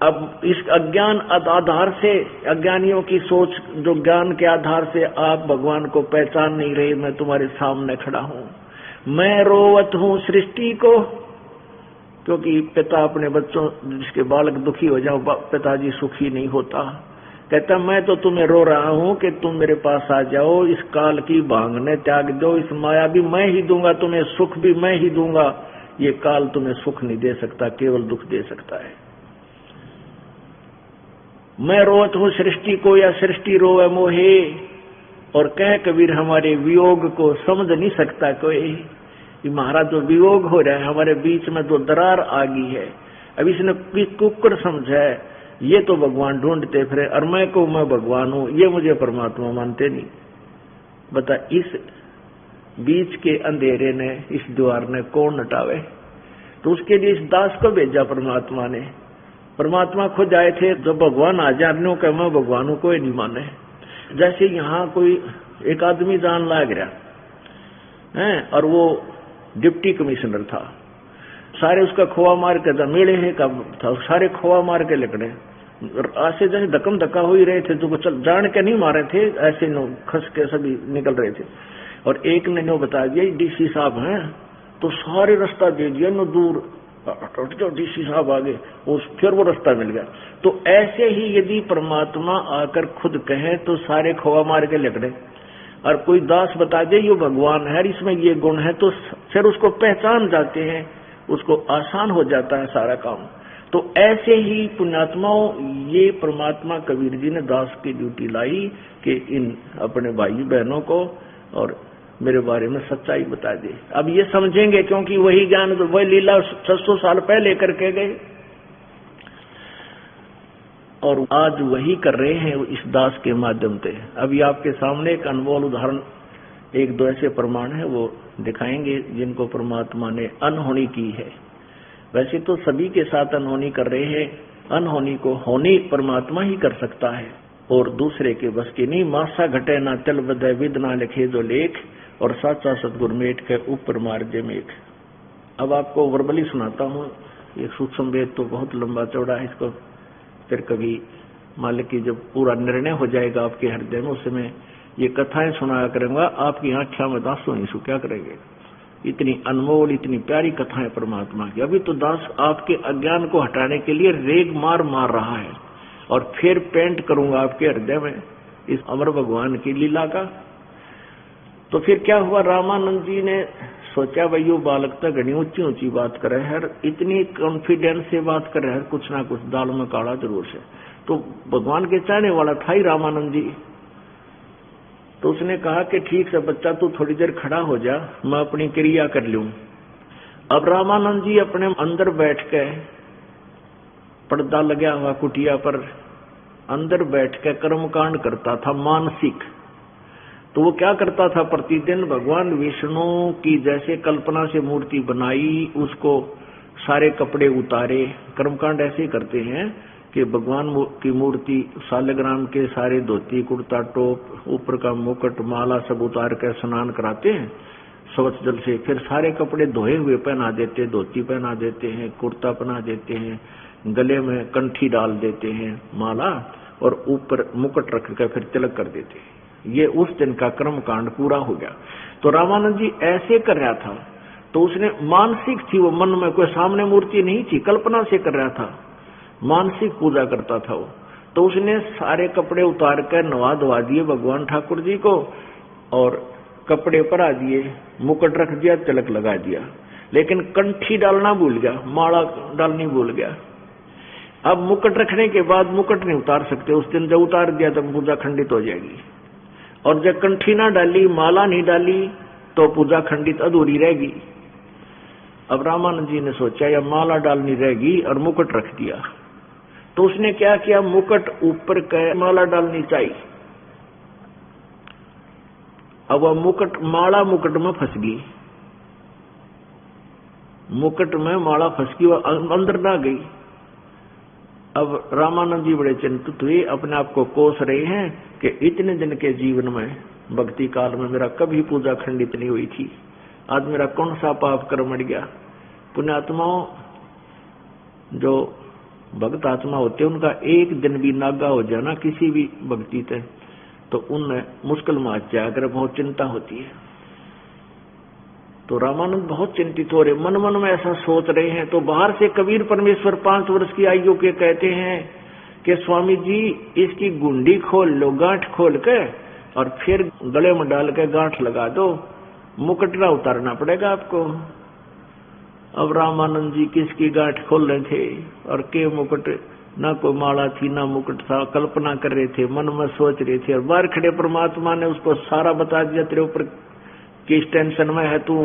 अब इस अज्ञान आधार से, अज्ञानियों की सोच जो ज्ञान के आधार से आप भगवान को पहचान नहीं रहे, मैं तुम्हारे सामने खड़ा हूं। मैं रोवत हूं सृष्टि को, क्योंकि पिता अपने बच्चों, जिसके बालक दुखी हो जाओ, पिताजी सुखी नहीं होता। कहता मैं तो तुम्हें रो रहा हूं कि तुम मेरे पास आ जाओ, इस काल की भांगने त्याग दो, इस माया भी मैं ही दूंगा तुम्हें, सुख भी मैं ही दूंगा। ये काल तुम्हें सुख नहीं दे सकता, केवल दुख दे सकता है। मैं रोवत हूं सृष्टि को, या सृष्टि रोवे मोहे, और कह कबीर हमारे वियोग को समझ नहीं सकता कोई। महाराज जो वियोग हो रहा है, हमारे बीच में जो दरार आ गई है, अब इसने कुकर समझा है, ये तो भगवान ढूंढते फिरे, और मैं को मैं भगवान हूं, ये मुझे परमात्मा मानते नहीं। बता इस बीच के अंधेरे ने, इस द्वार ने कौन हटावे? तो उसके लिए इस दास को भेजा परमात्मा ने। परमात्मा खुद आए थे, जब भगवान आ जाने का मैं भगवान हूं, कोई नहीं माने। जैसे यहाँ कोई एक आदमी जान लाग रहा है, और वो डिप्टी कमिश्नर था, सारे उसका खोआ मार के जमेड़े है कब था, सारे खोआ मार के लकड़े, ऐसे जैसे धक्कम धक्का हो ही रहे थे, जो चल जान के नहीं मारे थे, ऐसे नो खस के सभी निकल रहे थे। और एक ने नो बता दिया डीसी साहब हैं, तो सारे रास्ता दे दिया, नो दूर जो डीसी साहब आगे, फिर वो रास्ता मिल गया। तो ऐसे ही यदि परमात्मा आकर खुद कहे तो सारे खोआ मार के लकड़े, और कोई दास बता दे ये भगवान है, इसमें ये गुण है, तो फिर उसको पहचान जाते हैं, उसको आसान हो जाता है सारा काम। तो ऐसे ही पुण्यात्माओं, ये परमात्मा कबीर जी ने दास की ड्यूटी लाई कि इन अपने भाई बहनों को और मेरे बारे में सच्चाई बता दे। अब ये समझेंगे, क्योंकि वही ज्ञान, वही लीला 600 साल पहले करके गए, और आज वही कर रहे हैं इस दास के माध्यम से। अभी आपके सामने एक अनमोल उदाहरण, एक दो ऐसे प्रमाण है वो दिखाएंगे जिनको परमात्मा ने अनहोनी की है। वैसे तो सभी के साथ अनहोनी कर रहे हैं, अनहोनी को होनी परमात्मा ही कर सकता है, और दूसरे के बस की नहीं। मासा घटे ना चल बदय विद ना लिखे जो लेख, और साचा सतगुरु मेट के ऊपर मार दे मेघ। अब आपको वर्बली सुनाता हूँ, ये सूक्ष्म वेद तो बहुत लंबा चौड़ा है, इसको फिर कभी मालिक की जब पूरा निर्णय हो जाएगा आपके हृदय में, उस समय ये कथाएं सुनाया करूंगा, आपकी आंखों में दासों नहीं क्या करेंगे। इतनी अनमोल इतनी प्यारी कथाएं परमात्मा की। अभी तो दास आपके अज्ञान को हटाने के लिए रेग मार रहा है, और फिर पेंट करूंगा आपके हृदय में इस अमर भगवान की लीला का। तो फिर क्या हुआ, रामानंद जी ने सोचा भाई यो बालक तो घनी ऊंची ऊंची बात करे है, इतनी कॉन्फिडेंस से बात करे है, कुछ ना कुछ दाल में काला जरूर से। तो भगवान के चाहने वाला था ही रामानंद जी। तो उसने कहा कि ठीक से बच्चा तू थोड़ी देर खड़ा हो जा, मैं अपनी क्रिया कर लूं। अब रामानंद जी अपने अंदर बैठ के, पर्दा लगा हुआ कुटिया पर, अंदर बैठ के कर्मकांड करता था मानसिक। तो वो क्या करता था, प्रतिदिन भगवान विष्णु की जैसे कल्पना से मूर्ति बनाई, उसको सारे कपड़े उतारे। कर्मकांड ऐसे ही करते हैं कि भगवान की मूर्ति सालग्राम के सारे धोती कुर्ता टोप ऊपर का मुकुट माला सब उतार कर स्नान कराते हैं स्वच्छ जल से, फिर सारे कपड़े धोए हुए पहना देते, धोती पहना देते हैं, कुर्ता पहना देते हैं, गले में कंठी डाल देते हैं माला, और ऊपर मुकुट रख कर फिर तिलक कर देते हैं। ये उस दिन का कर्म कांड पूरा हो गया। तो रामानंद जी ऐसे कर रहा था, तो उसने मानसिक थी वो, मन में कोई सामने मूर्ति नहीं थी, कल्पना से कर रहा था, मानसिक पूजा करता था वो। तो उसने सारे कपड़े उतार कर नवा धवा दिए भगवान ठाकुर जी को, और कपड़े पर आ दिए, मुकुट रख दिया, तिलक लगा दिया, लेकिन कंठी डालना भूल गया, माला डालनी भूल गया। अब मुकुट रखने के बाद मुकुट नहीं उतार सकते उस दिन, जब उतार दिया तब पूजा खंडित हो जाएगी, और जब कंठी ना डाली, माला नहीं डाली, तो पूजा खंडित अधूरी रहेगी। अब रामानंद जी ने सोचा या माला डालनी रहेगी, और मुकुट रख दिया। तो उसने क्या किया, मुकुट ऊपर के माला डालनी चाहिए। अब वह मुकुट, माला मुकुट में फंस गई, मुकुट में माला फंस गई, वह अंदर ना गई। अब रामानंद जी बड़े चिंतित हुए, अपने आप को कोस रहे हैं कि इतने दिन के जीवन में, भक्ति काल में मेरा कभी पूजा खंडित नहीं हुई थी, आज मेरा कौन सा पाप कर्म अड़ गया। पुण्यात्माओं, जो भक्त आत्मा होते हैं, उनका एक दिन भी नागा हो जाना किसी भी भक्ति से, तो उनमें मुश्किल में आ जाकर बहुत चिंता होती है। तो रामानंद बहुत चिंतित हो रहे, मन मन में ऐसा सोच रहे हैं। तो बाहर से कबीर परमेश्वर 5 वर्ष की आयु के कहते हैं कि स्वामी जी इसकी गुंडी खोल लो, गांठ खोल के, और फिर गले में डाल के गांठ लगा दो, मुकुट ना उतारना पड़ेगा आपको। अब रामानंद जी किसकी गांठ खोल रहे थे, और के मुकुट, ना कोई माला थी ना मुकुट था, कल्पना कर रहे थे, मन में सोच रहे थे, और बाहर खड़े परमात्मा ने उसको सारा बता दिया, तेरे ऊपर किस टेंशन में है तू,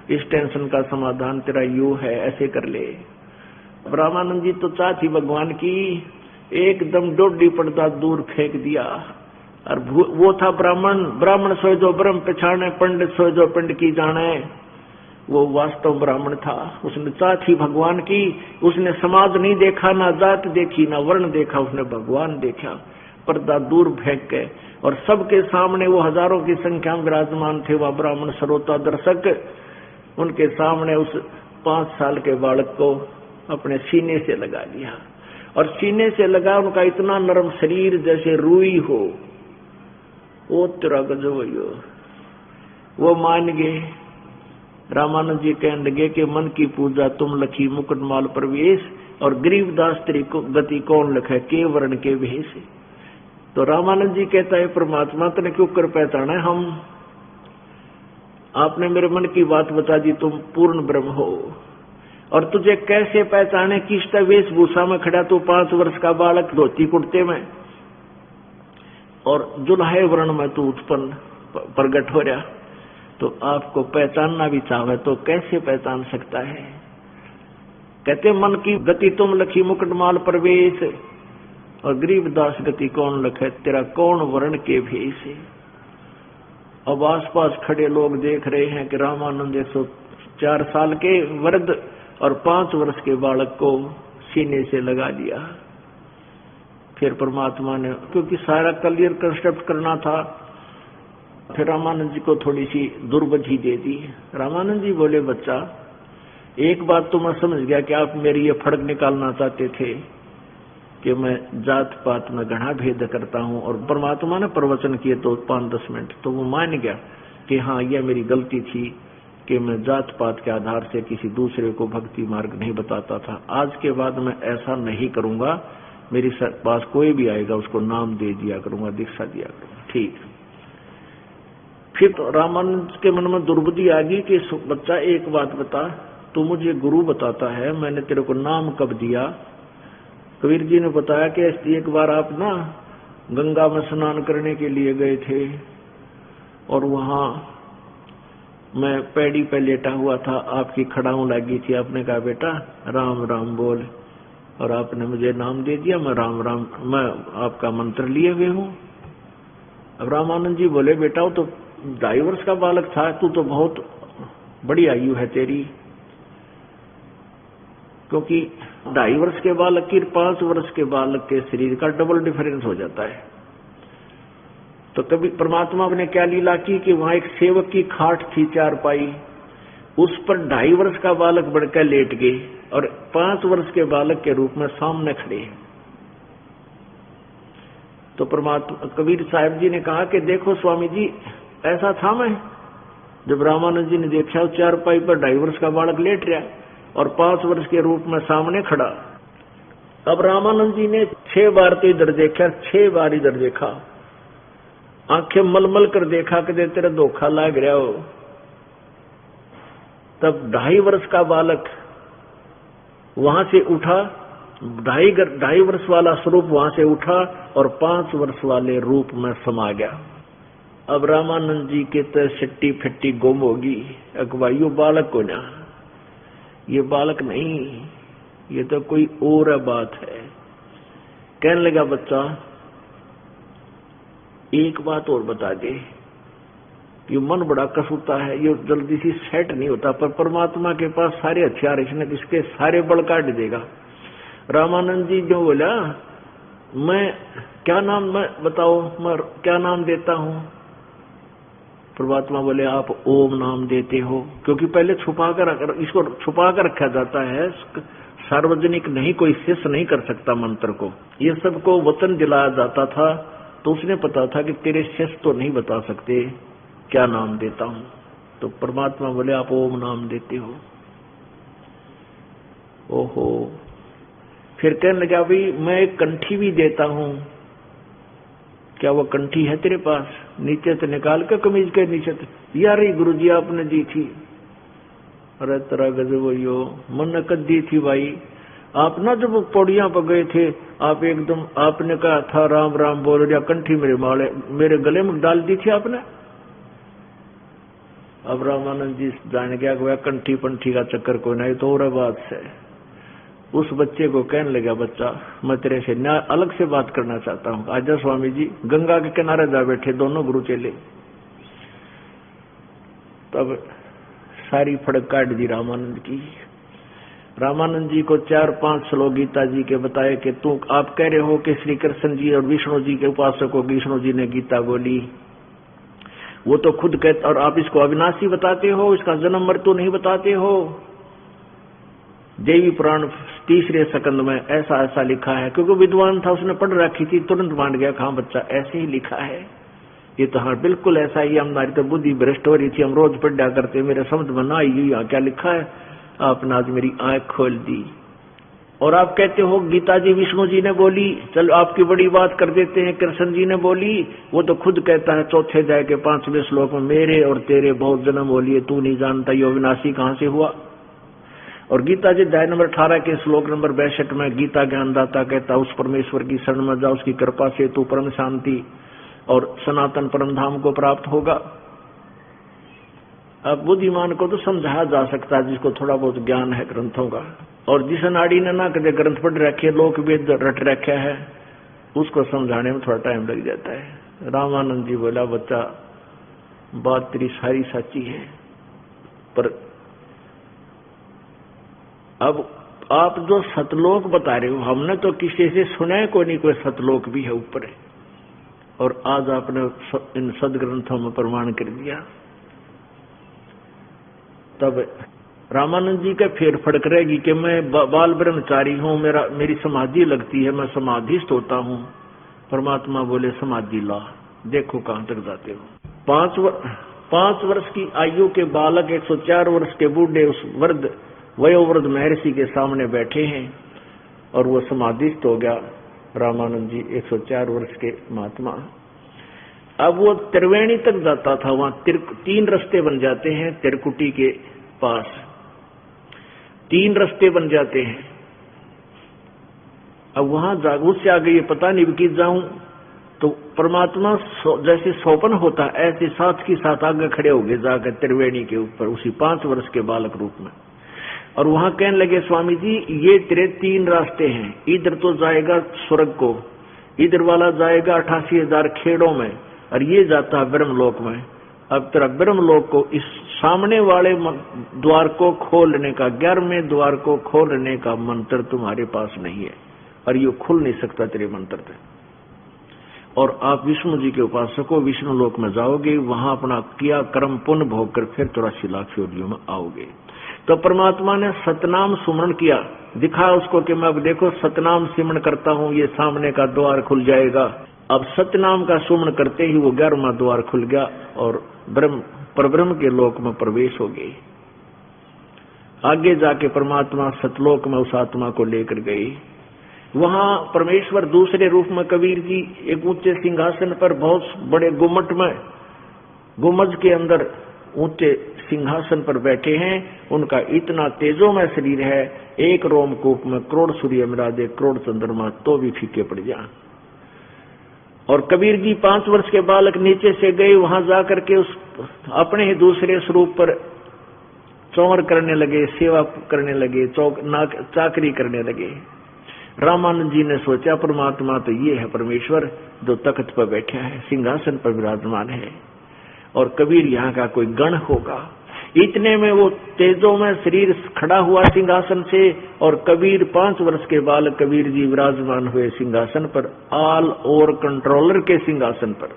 इस टेंशन का समाधान तेरा यू है, ऐसे कर ले। रामानंद जी तो चाहती भगवान की, एकदम डोडी पर्दा दूर फेंक दिया। और वो था ब्राह्मण, ब्राह्मण सोए जो ब्रह्म पहचाने, पंडित सोए जो पिंड की जाने। वो वास्तव ब्राह्मण था, उसने चाहती भगवान की, उसने समाज नहीं देखा, ना जात देखी ना वर्ण देखा, उसने भगवान देखा। पर्दा दूर फेंक के, और सबके सामने वो हजारों की संख्या में विराजमान थे वह ब्राह्मण श्रोता दर्शक, उनके सामने उस 5 साल के बालक को अपने सीने से लगा लिया। और सीने से लगा, उनका इतना नरम शरीर जैसे रुई हो, वो तेरा गजब हो। वो मान गए। रामानंद जी कहने लगे कि मन की पूजा तुम लखी मुकुटमाल प्रवेश, और गरीबदास तेरी गति कौन लखे, के वर्ण के भेष। तो रामानंद जी कहता है परमात्मा तने क्यों कर पहचाना, हम आपने मेरे मन की बात बता दी, तुम पूर्ण ब्रह्म हो, और तुझे कैसे पहचाने, किस वेशभूषा में खड़ा तू 5 वर्ष का बालक धोती कुर्ते में, और जुल्हे वर्ण में तू उत्पन्न प्रकट हो रहा। तो आपको पहचानना भी चाहे तो कैसे पहचान सकता है। कहते मन की गति तुम लखी मुकुटमाल प्रवेश, और गरीबदास गति कौन लखे, तेरा कौन वर्ण के भेष। अब आसपास खड़े लोग देख रहे हैं कि रामानंद 104 साल के वृद्ध और 5 वर्ष के बालक को सीने से लगा दिया। फिर परमात्मा ने, क्योंकि सारा क्लियर कंसेप्ट करना था, फिर रामानंद जी को थोड़ी सी दुर्बुद्धि दे दी। रामानंद जी बोले, बच्चा एक बात तो मैं समझ गया कि आप मेरी ये फर्क निकालना चाहते थे कि मैं जात पात में घना भेद करता हूं, और परमात्मा ने प्रवचन किए तो 5-10 मिनट तो वो मान गया कि हाँ यह मेरी गलती थी कि मैं जात पात के आधार से किसी दूसरे को भक्ति मार्ग नहीं बताता था। आज के बाद मैं ऐसा नहीं करूंगा, मेरे पास कोई भी आएगा उसको नाम दे दिया करूंगा, दीक्षा दिया करूंगा। ठीक। फिर तो रामानंद के मन में दुर्बुद्धि आ गई कि बच्चा एक बात बता, तू मुझे गुरु बताता है, मैंने तेरे को नाम कब दिया? कबीर जी ने बताया कि एक बार आप ना गंगा में स्नान करने के लिए गए थे और वहां मैं पैड़ी पे लेटा हुआ था, आपकी खड़ाऊं लगी थी, आपने कहा बेटा राम राम बोल, और आपने मुझे नाम दे दिया, मैं राम राम, मैं आपका मंत्र लिए हुए हूं। अब रामानंद जी बोले, बेटा वो तो 2.5 वर्ष का बालक था, तू तो बहुत बड़ी आयु है तेरी, क्योंकि 2.5 वर्ष के बालक की 5 वर्ष के बालक के शरीर का डबल डिफरेंस हो जाता है। तो कभी परमात्मा ने क्या लीला की कि वहां एक सेवक की खाट थी 4 पाई, उस पर 2.5 वर्ष का बालक बढ़कर लेट गए और 5 वर्ष के बालक के रूप में सामने खड़े। तो परमात्मा कबीर साहब जी ने कहा कि देखो स्वामी जी, ऐसा था मैं। जब रामानंद जी ने देखा 4 पाई पर 2.5 वर्ष का बालक लेट रहा और 5 वर्ष के रूप में सामने खड़ा। अब रामानंद जी ने 6 बार तो इधर देखा, 6 बार इधर देखा, आंखें मलमल कर देखा कि तेरा धोखा लाग रहा हो। तब 2.5 वर्ष का बालक वहां से उठा, 2.5 वर्ष वाला स्वरूप वहां से उठा और 5 वर्ष वाले रूप में समा गया। अब रामानंद जी के तो सिट्टी फिट्टी गुम होगी, अकबाइयो बालक को ना, ये बालक नहीं, ये तो कोई और बात है। कहने लगा, बच्चा एक बात और बता दे, ये मन बड़ा कसूता है, ये जल्दी से सेट नहीं होता, पर परमात्मा के पास सारे हथियार, इसने इसके सारे बल काट देगा। रामानंद जी जो बोला, मैं क्या नाम, मैं बताओ मैं क्या नाम देता हूं? परमात्मा बोले, आप ओम नाम देते हो, क्योंकि पहले इसको छुपा कर रखा जाता है, सार्वजनिक नहीं, कोई शिष्य नहीं कर सकता मंत्र को, ये सबको वचन दिलाया जाता था। तो उसने पता था कि तेरे शिष्य तो नहीं बता सकते क्या नाम देता हूं। तो परमात्मा बोले, आप ओम नाम देते हो। ओहो। फिर कहने लगा, भाई मैं एक कंठी भी देता हूं, क्या वो कंठी है तेरे पास? नीचे से निकाल के कमीज के नीचे से, यार गुरुजी आपने दी थी। अरे तेरा गजब यो, मन कद दी थी भाई। आप ना जब पौड़ियां पर गए थे, आप एकदम आपने कहा था राम राम बोल रहा, कंठी मेरे गले में डाल दी थी आपने। अब रामानंद जी जान गया कि कंठी पंठी का चक्कर कोई नहीं, तो और बात है। उस बच्चे को कहने लगा, बच्चा मैं तेरे से अलग से बात करना चाहता हूं, आजा स्वामी जी। गंगा के किनारे जा बैठे दोनों गुरु चेले। तब सारी फड़क काट दी रामानंद की। रामानंद जी को 4-5 श्लोक गीता जी के बताए कि तू आप कह रहे हो कि श्री कृष्ण जी और विष्णु जी के उपासक को विष्णु जी ने गीता बोली, वो तो खुद कहते, और आप इसको अविनाशी बताते हो, इसका जन्म मृत्यु नहीं बताते हो। देवी पुराण 3रे स्कंद में ऐसा ऐसा लिखा है, क्योंकि विद्वान था, उसने पढ़ रखी थी, तुरंत मान गया, हाँ बच्चा ऐसे ही लिखा है, ये तो हाँ बिल्कुल ऐसा ही। हमारी तो बुद्धि भ्रष्ट हो रही थी, हम रोज पढ़ा करते, मेरे समझ में ना आई यहाँ क्या लिखा है, आपने आज मेरी आंख खोल दी। और आप कहते हो गीता जी विष्णु जी ने बोली, चलो आपकी बड़ी बात कर देते हैं, कृष्ण जी ने बोली, वो तो खुद कहता है 4थे अध्याय के 5वें श्लोक में, मेरे और तेरे बहुत जन्म हो लिए, तू नहीं जानता ये अविनाशी कहां से हुआ। और गीता जी अध्याय नंबर 18 के श्लोक नंबर 62 में गीता ज्ञानदाता कहता, उस परमेश्वर की शरण में जा, उसकी कृपा से तू परम शांति और सनातन परम धाम को प्राप्त होगा। अब बुद्धिमान को तो समझाया जा सकता है, जिसको थोड़ा बहुत ज्ञान है ग्रंथों का, और जिस नाड़ी ने ना कदे ग्रंथ पढ़ रखे, लोक वेद रट रखे है, उसको समझाने में थोड़ा टाइम लग जाता है। रामानंद जी बोला, बच्चा बात तेरी सारी सच्ची है, पर अब आप जो सतलोक बता रहे हो, हमने तो किसी से सुना है कोई नहीं, कोई सतलोक भी है ऊपर है, और आज आपने इन सदग्रंथों में प्रमाण कर दिया। तब रामानंद जी का फेर फड़क रहेगी कि मैं बाल ब्रह्मचारी हूं, मेरी समाधि लगती है, मैं समाधिस्थ होता हूं। परमात्मा बोले समाधि ला, देखो कहां तक जाते हो। 5 वर्ष की आयु के बालक 104 वर्ष के बूढ़े उस वयोवृद्ध महर्षि के सामने बैठे हैं और वो समाधिस्थ हो गया। रामानंद जी 104 वर्ष के महात्मा। अब वो त्रिवेणी तक जाता था, वहां 3 रास्ते बन जाते हैं, त्रिकुटी के पास 3 रास्ते बन जाते हैं। अब वहां जागरूक से आ गई, पता नहीं कि जाऊं, तो परमात्मा जैसे सोपन होता ऐसे साथ की साथ आगे खड़े हो गए जाकर त्रिवेणी के ऊपर, उसी 5 वर्ष के बालक रूप में। और वहां कहने लगे, स्वामी जी ये तेरे 3 रास्ते हैं, इधर तो जाएगा स्वर्ग को, इधर वाला जाएगा 88,000 खेड़ों में, और ये जाता है ब्रह्मलोक में। अब तेरा ब्रह्मलोक को इस सामने वाले द्वार को खोलने का, 11वें द्वार को खोलने का मंत्र तुम्हारे पास नहीं है, और ये खुल नहीं सकता तेरे मंत्र से। और आप विष्णु जी के उपासक हो, विष्णु लोक में जाओगे, वहां अपना किया कर्म पुण्य भोग कर फिर 84 लाख योनियों में आओगे। तो परमात्मा ने सतनाम सुमरण किया, दिखा उसको कि मैं अब देखो सतनाम सिमरण करता हूं, ये सामने का द्वार खुल जाएगा। अब सतनाम का सुमरण करते ही वो 11वां द्वार खुल गया और परब्रह्म के लोक में प्रवेश हो गए। आगे जाके परमात्मा सतलोक में उस आत्मा को लेकर गए। वहां परमेश्वर दूसरे रूप में कबीर जी एक ऊंचे सिंहासन पर, बहुत बड़े गुम्मट में, गुम्मज के अंदर ऊंचे सिंहासन पर बैठे हैं। उनका इतना तेजोमय शरीर है, एक रोमकूप में करोड़ सूर्य मिला दे, करोड़ चंद्रमा तो भी फीके पड़ जाए। और कबीर जी 5 वर्ष के बालक नीचे से गए, वहां जाकर के उस अपने ही दूसरे स्वरूप पर चौर करने लगे, सेवा करने लगे, चाकरी करने लगे। रामानंद जी ने सोचा परमात्मा तो ये है परमेश्वर जो तख्त पर बैठा है, सिंहासन पर विराजमान है, और कबीर यहाँ का कोई गण होगा। इतने में वो तेजों में शरीर खड़ा हुआ सिंहासन से, और कबीर 5 वर्ष के बालक कबीर जी विराजमान हुए सिंहासन पर, ऑल ओवर कंट्रोलर के सिंहासन पर।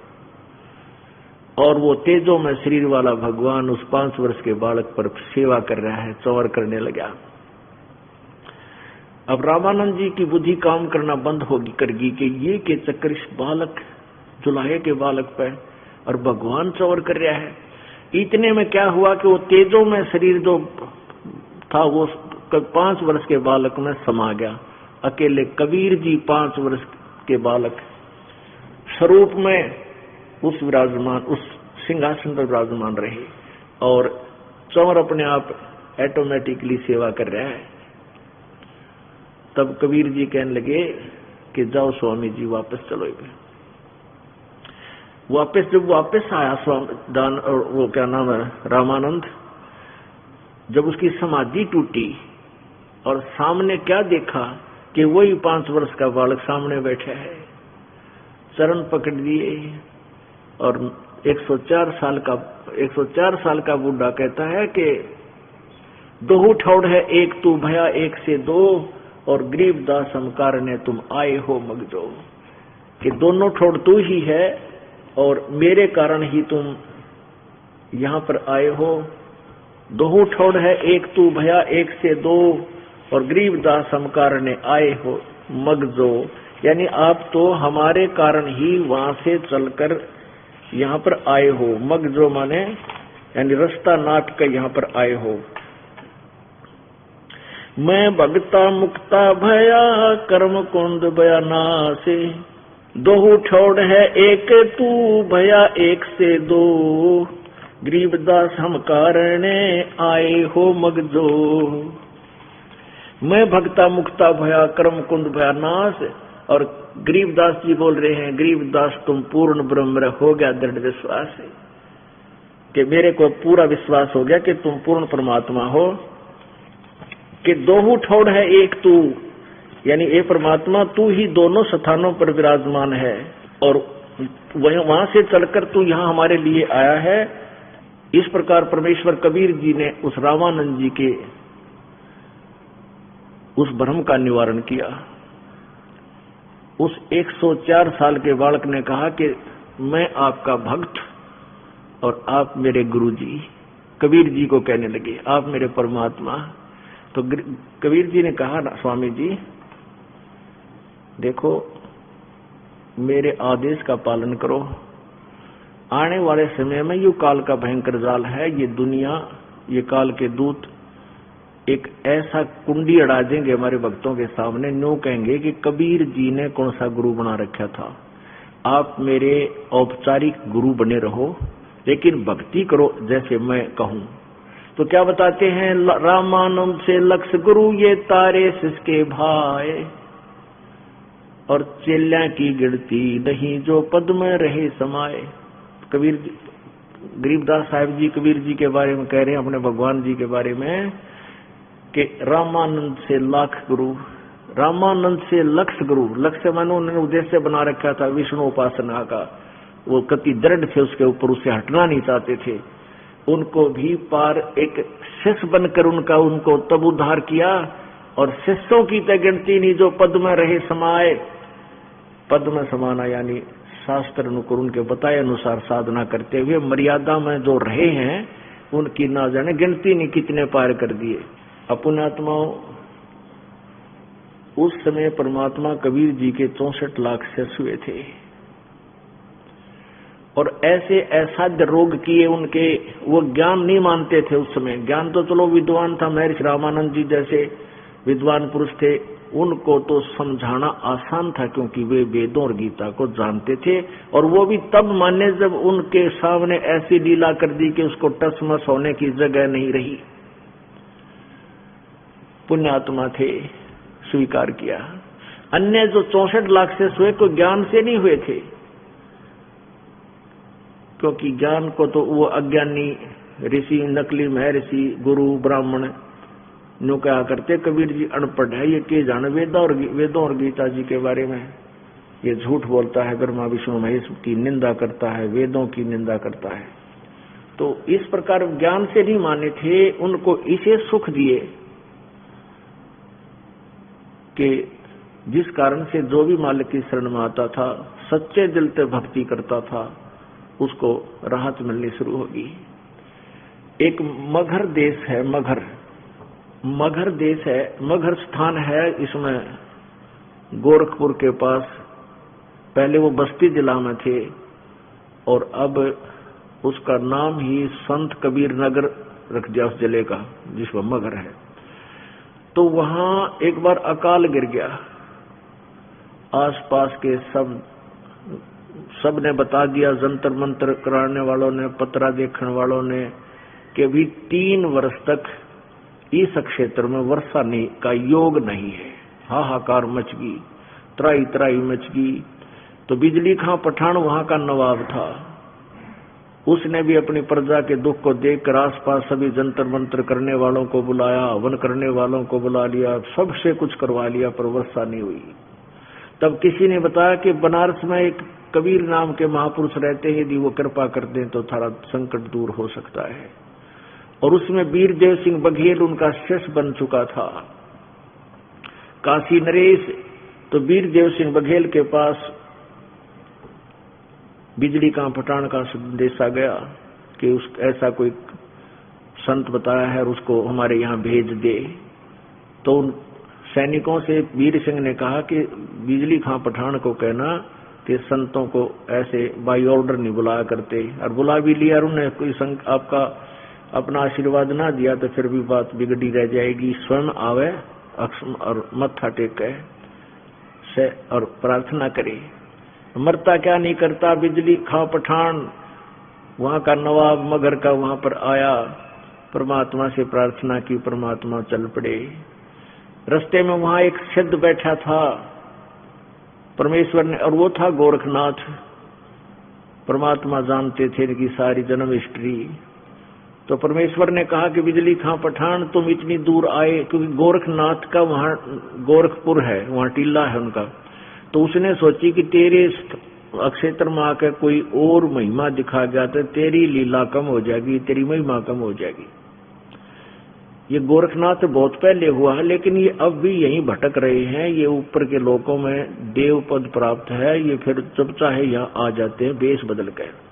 और वो तेजों में शरीर वाला भगवान उस 5 वर्ष के बालक पर सेवा कर रहा है, चौर करने लगा। अब रामानंद जी की बुद्धि काम करना बंद होगी करगी कि ये के चक्कर इस बालक जुलाहे के बालक पे, और भगवान चौर कर रहा है। इतने में क्या हुआ कि वो तेजों में शरीर जो था वो 5 वर्ष के बालक में समा गया। अकेले कबीर जी 5 वर्ष के बालक स्वरूप में उस विराजमान, उस सिंहासन पर विराजमान रहे, और चौर अपने आप ऑटोमेटिकली सेवा कर रहा है। तब कबीर जी कहने लगे कि जाओ स्वामी जी वापस चलो। जब वापस आया वो क्या नाम है रामानंद, जब उसकी समाधि टूटी और सामने क्या देखा कि वही 5 वर्ष का बालक सामने बैठा है, चरण पकड़ दिए, और 104 साल का बूढ़ा कहता है कि 2 ठौड़ है, एक तू भया 1 से 2, और गरीबदास हमकार ने तुम आए हो मगजो, कि दोनों ठोड़ तू ही है और मेरे कारण ही तुम यहां पर आए हो। 2 ठोड़ है, एक तू भया 1 से 2, और गरीबदास हमकार ने आए हो मगजो, यानी आप तो हमारे कारण ही वहां से चलकर यहां पर आए हो। मगजो माने यानी रास्ता नाट कर यहां पर आए हो। मैं भगता मुक्ता भया कर्म कुंड बयाना से, 2 ठौड़ है, एक तू भया 1 से 2, गरीबदास हम कारणे आए हो मगजो। मैं भगता मुक्ता भया कर्म कुंड भया नाश, और गरीबदास जी बोल रहे हैं, गरीबदास तुम पूर्ण ब्रह्म हो गया दृढ़ विश्वास है, कि मेरे को पूरा विश्वास हो गया कि तुम पूर्ण परमात्मा हो, कि 2 ठौड़ है, एक तू, यानी ये परमात्मा तू ही दोनों स्थानों पर विराजमान है, और वहां से चलकर तू यहाँ हमारे लिए आया है। इस प्रकार परमेश्वर कबीर जी ने उस रामानंद जी के उस भ्रम का निवारण किया। उस 104 साल के बालक ने कहा कि मैं आपका भक्त और आप मेरे गुरुजी। कबीर जी को कहने लगे, आप मेरे परमात्मा। तो कबीर जी ने कहा, स्वामी जी देखो, मेरे आदेश का पालन करो। आने वाले समय में ये काल का भयंकर जाल है, ये दुनिया, ये काल के दूत एक ऐसा कुंडी अड़ा देंगे हमारे भक्तों के सामने, न्यू कहेंगे कि कबीर जी ने कौन सा गुरु बना रखा था। आप मेरे औपचारिक गुरु बने रहो, लेकिन भक्ति करो जैसे मैं कहूं। तो क्या बताते हैं, रामानंद से लक्ष गुरु ये तारे सिसके भाई, और चेल्या की गिनती नहीं जो पद में रहे समाये। कबीर जी, गरीबदास साहिब जी कबीर जी के बारे में कह रहे हैं, अपने भगवान जी के बारे में, कि रामानंद से लाख गुरु, रामानंद से लक्ष गुरु। लक्ष्य मानो उन्होंने उद्देश्य बना रखा था विष्णु उपासना का, वो कति दृढ़ थे उसके ऊपर, उससे हटना नहीं चाहते थे। उनको भी पार एक शिष्य बनकर उनको तब उद्धार किया, और शिष्यों की तो गिनती नहीं जो पद में रहे समाये। पद में समाना यानी शास्त्र अनुकूल उनके बताए अनुसार साधना करते हुए मर्यादा में जो रहे हैं, उनकी ना जाने गिनती नहीं कितने पार कर दिए। अपुण्यात्माओं, उस समय परमात्मा कबीर जी के 64 लाख शिष्य हुए थे, और ऐसे असाध्य रोग किए उनके, वो ज्ञान नहीं मानते थे उस समय। ज्ञान तो चलो विद्वान था, महर्षि रामानंद जी जैसे विद्वान पुरुष थे, उनको तो समझाना आसान था क्योंकि वे वेदों और गीता को जानते थे, और वो भी तब माने जब उनके सामने ऐसी लीला कर दी कि उसको टसमस होने की जगह नहीं रही। पुण्यात्मा थे, स्वीकार किया। अन्य जो 64 लाख से हुए को ज्ञान से नहीं हुए थे, क्योंकि ज्ञान को तो वो अज्ञानी ऋषि, नकली महर्षि, गुरु, ब्राह्मण नो कहा करते। कबीर जी अनपढ़ है, ये के जाने वेदों और गीता जी के बारे में। ये झूठ बोलता है, ब्रह्मा विष्णु महेश की निंदा करता है, वेदों की निंदा करता है। तो इस प्रकार ज्ञान से नहीं माने थे, उनको इसे सुख दिए कि जिस कारण से जो भी मालिक की शरण में आता था, सच्चे दिल से भक्ति करता था, उसको राहत मिलनी शुरू होगी। एक मगहर देश है, मगहर देश है, मगहर स्थान है, इसमें गोरखपुर के पास। पहले वो बस्ती जिला में थे, और अब उसका नाम ही संत कबीर नगर रख दिया उस जिले का, जिसमें मगहर है। तो वहां एक बार अकाल गिर गया। आसपास के सब ने बता दिया, जंतर मंतर कराने वालों ने, पतरा देखने वालों ने, कि अभी 3 वर्ष तक इस क्षेत्र में वर्षा का योग नहीं है। हाहाकार मच गई, त्राई त्राई मच गई। तो बिजली खां पठान वहां का नवाब था, उसने भी अपनी प्रजा के दुख को देखकर आसपास सभी जंतर मंतर करने वालों को बुलाया, हवन करने वालों को बुला लिया, सबसे कुछ करवा लिया, पर वर्षा नहीं हुई। तब किसी ने बताया कि बनारस में एक कबीर नाम के महापुरुष रहते हैं, यदि वो कृपा कर दें तो थारा संकट दूर हो सकता है। और उसमें वीरदेव सिंह बघेल उनका शिष्य बन चुका था, काशी नरेश। तो वीरदेव सिंह बघेल के पास बिजली का पठान का संदेश आ गया कि ऐसा कोई संत बताया है और उसको हमारे यहाँ भेज दे। तो उन सैनिकों से वीर सिंह ने कहा कि बिजली खां पठान को कहना कि संतों को ऐसे बाई ऑर्डर नहीं बुलाया करते, और बुला भी लिया और उन्हें कोई आपका अपना आशीर्वाद ना दिया तो फिर भी बात बिगड़ी रह जाएगी। स्वयं आवे और मत्था टेके से और प्रार्थना करे। मरता क्या नहीं करता। बिजली खां पठान वहां का नवाब मगर का वहां पर आया, परमात्मा से प्रार्थना की, परमात्मा चल पड़े। रास्ते में वहां एक सिद्ध बैठा था परमेश्वर ने, और वो था गोरखनाथ। परमात्मा जानते थे इनकी सारी जन्म हिस्ट्री। तो परमेश्वर ने कहा कि बिजली खां पठान तुम इतनी दूर आए, क्योंकि गोरखनाथ का वहां गोरखपुर है, वहां टीला है उनका। तो उसने सोची कि तेरे क्षेत्र में आकर कोई और महिमा दिखा गया तो तेरी लीला कम हो जाएगी, तेरी महिमा कम हो जाएगी। ये गोरखनाथ बहुत पहले हुआ है, लेकिन ये अब भी यहीं भटक रहे हैं। ये ऊपर के लोकों में देव पद प्राप्त है, ये फिर जब चाहे यहाँ आ जाते हैं वेश बदल कर।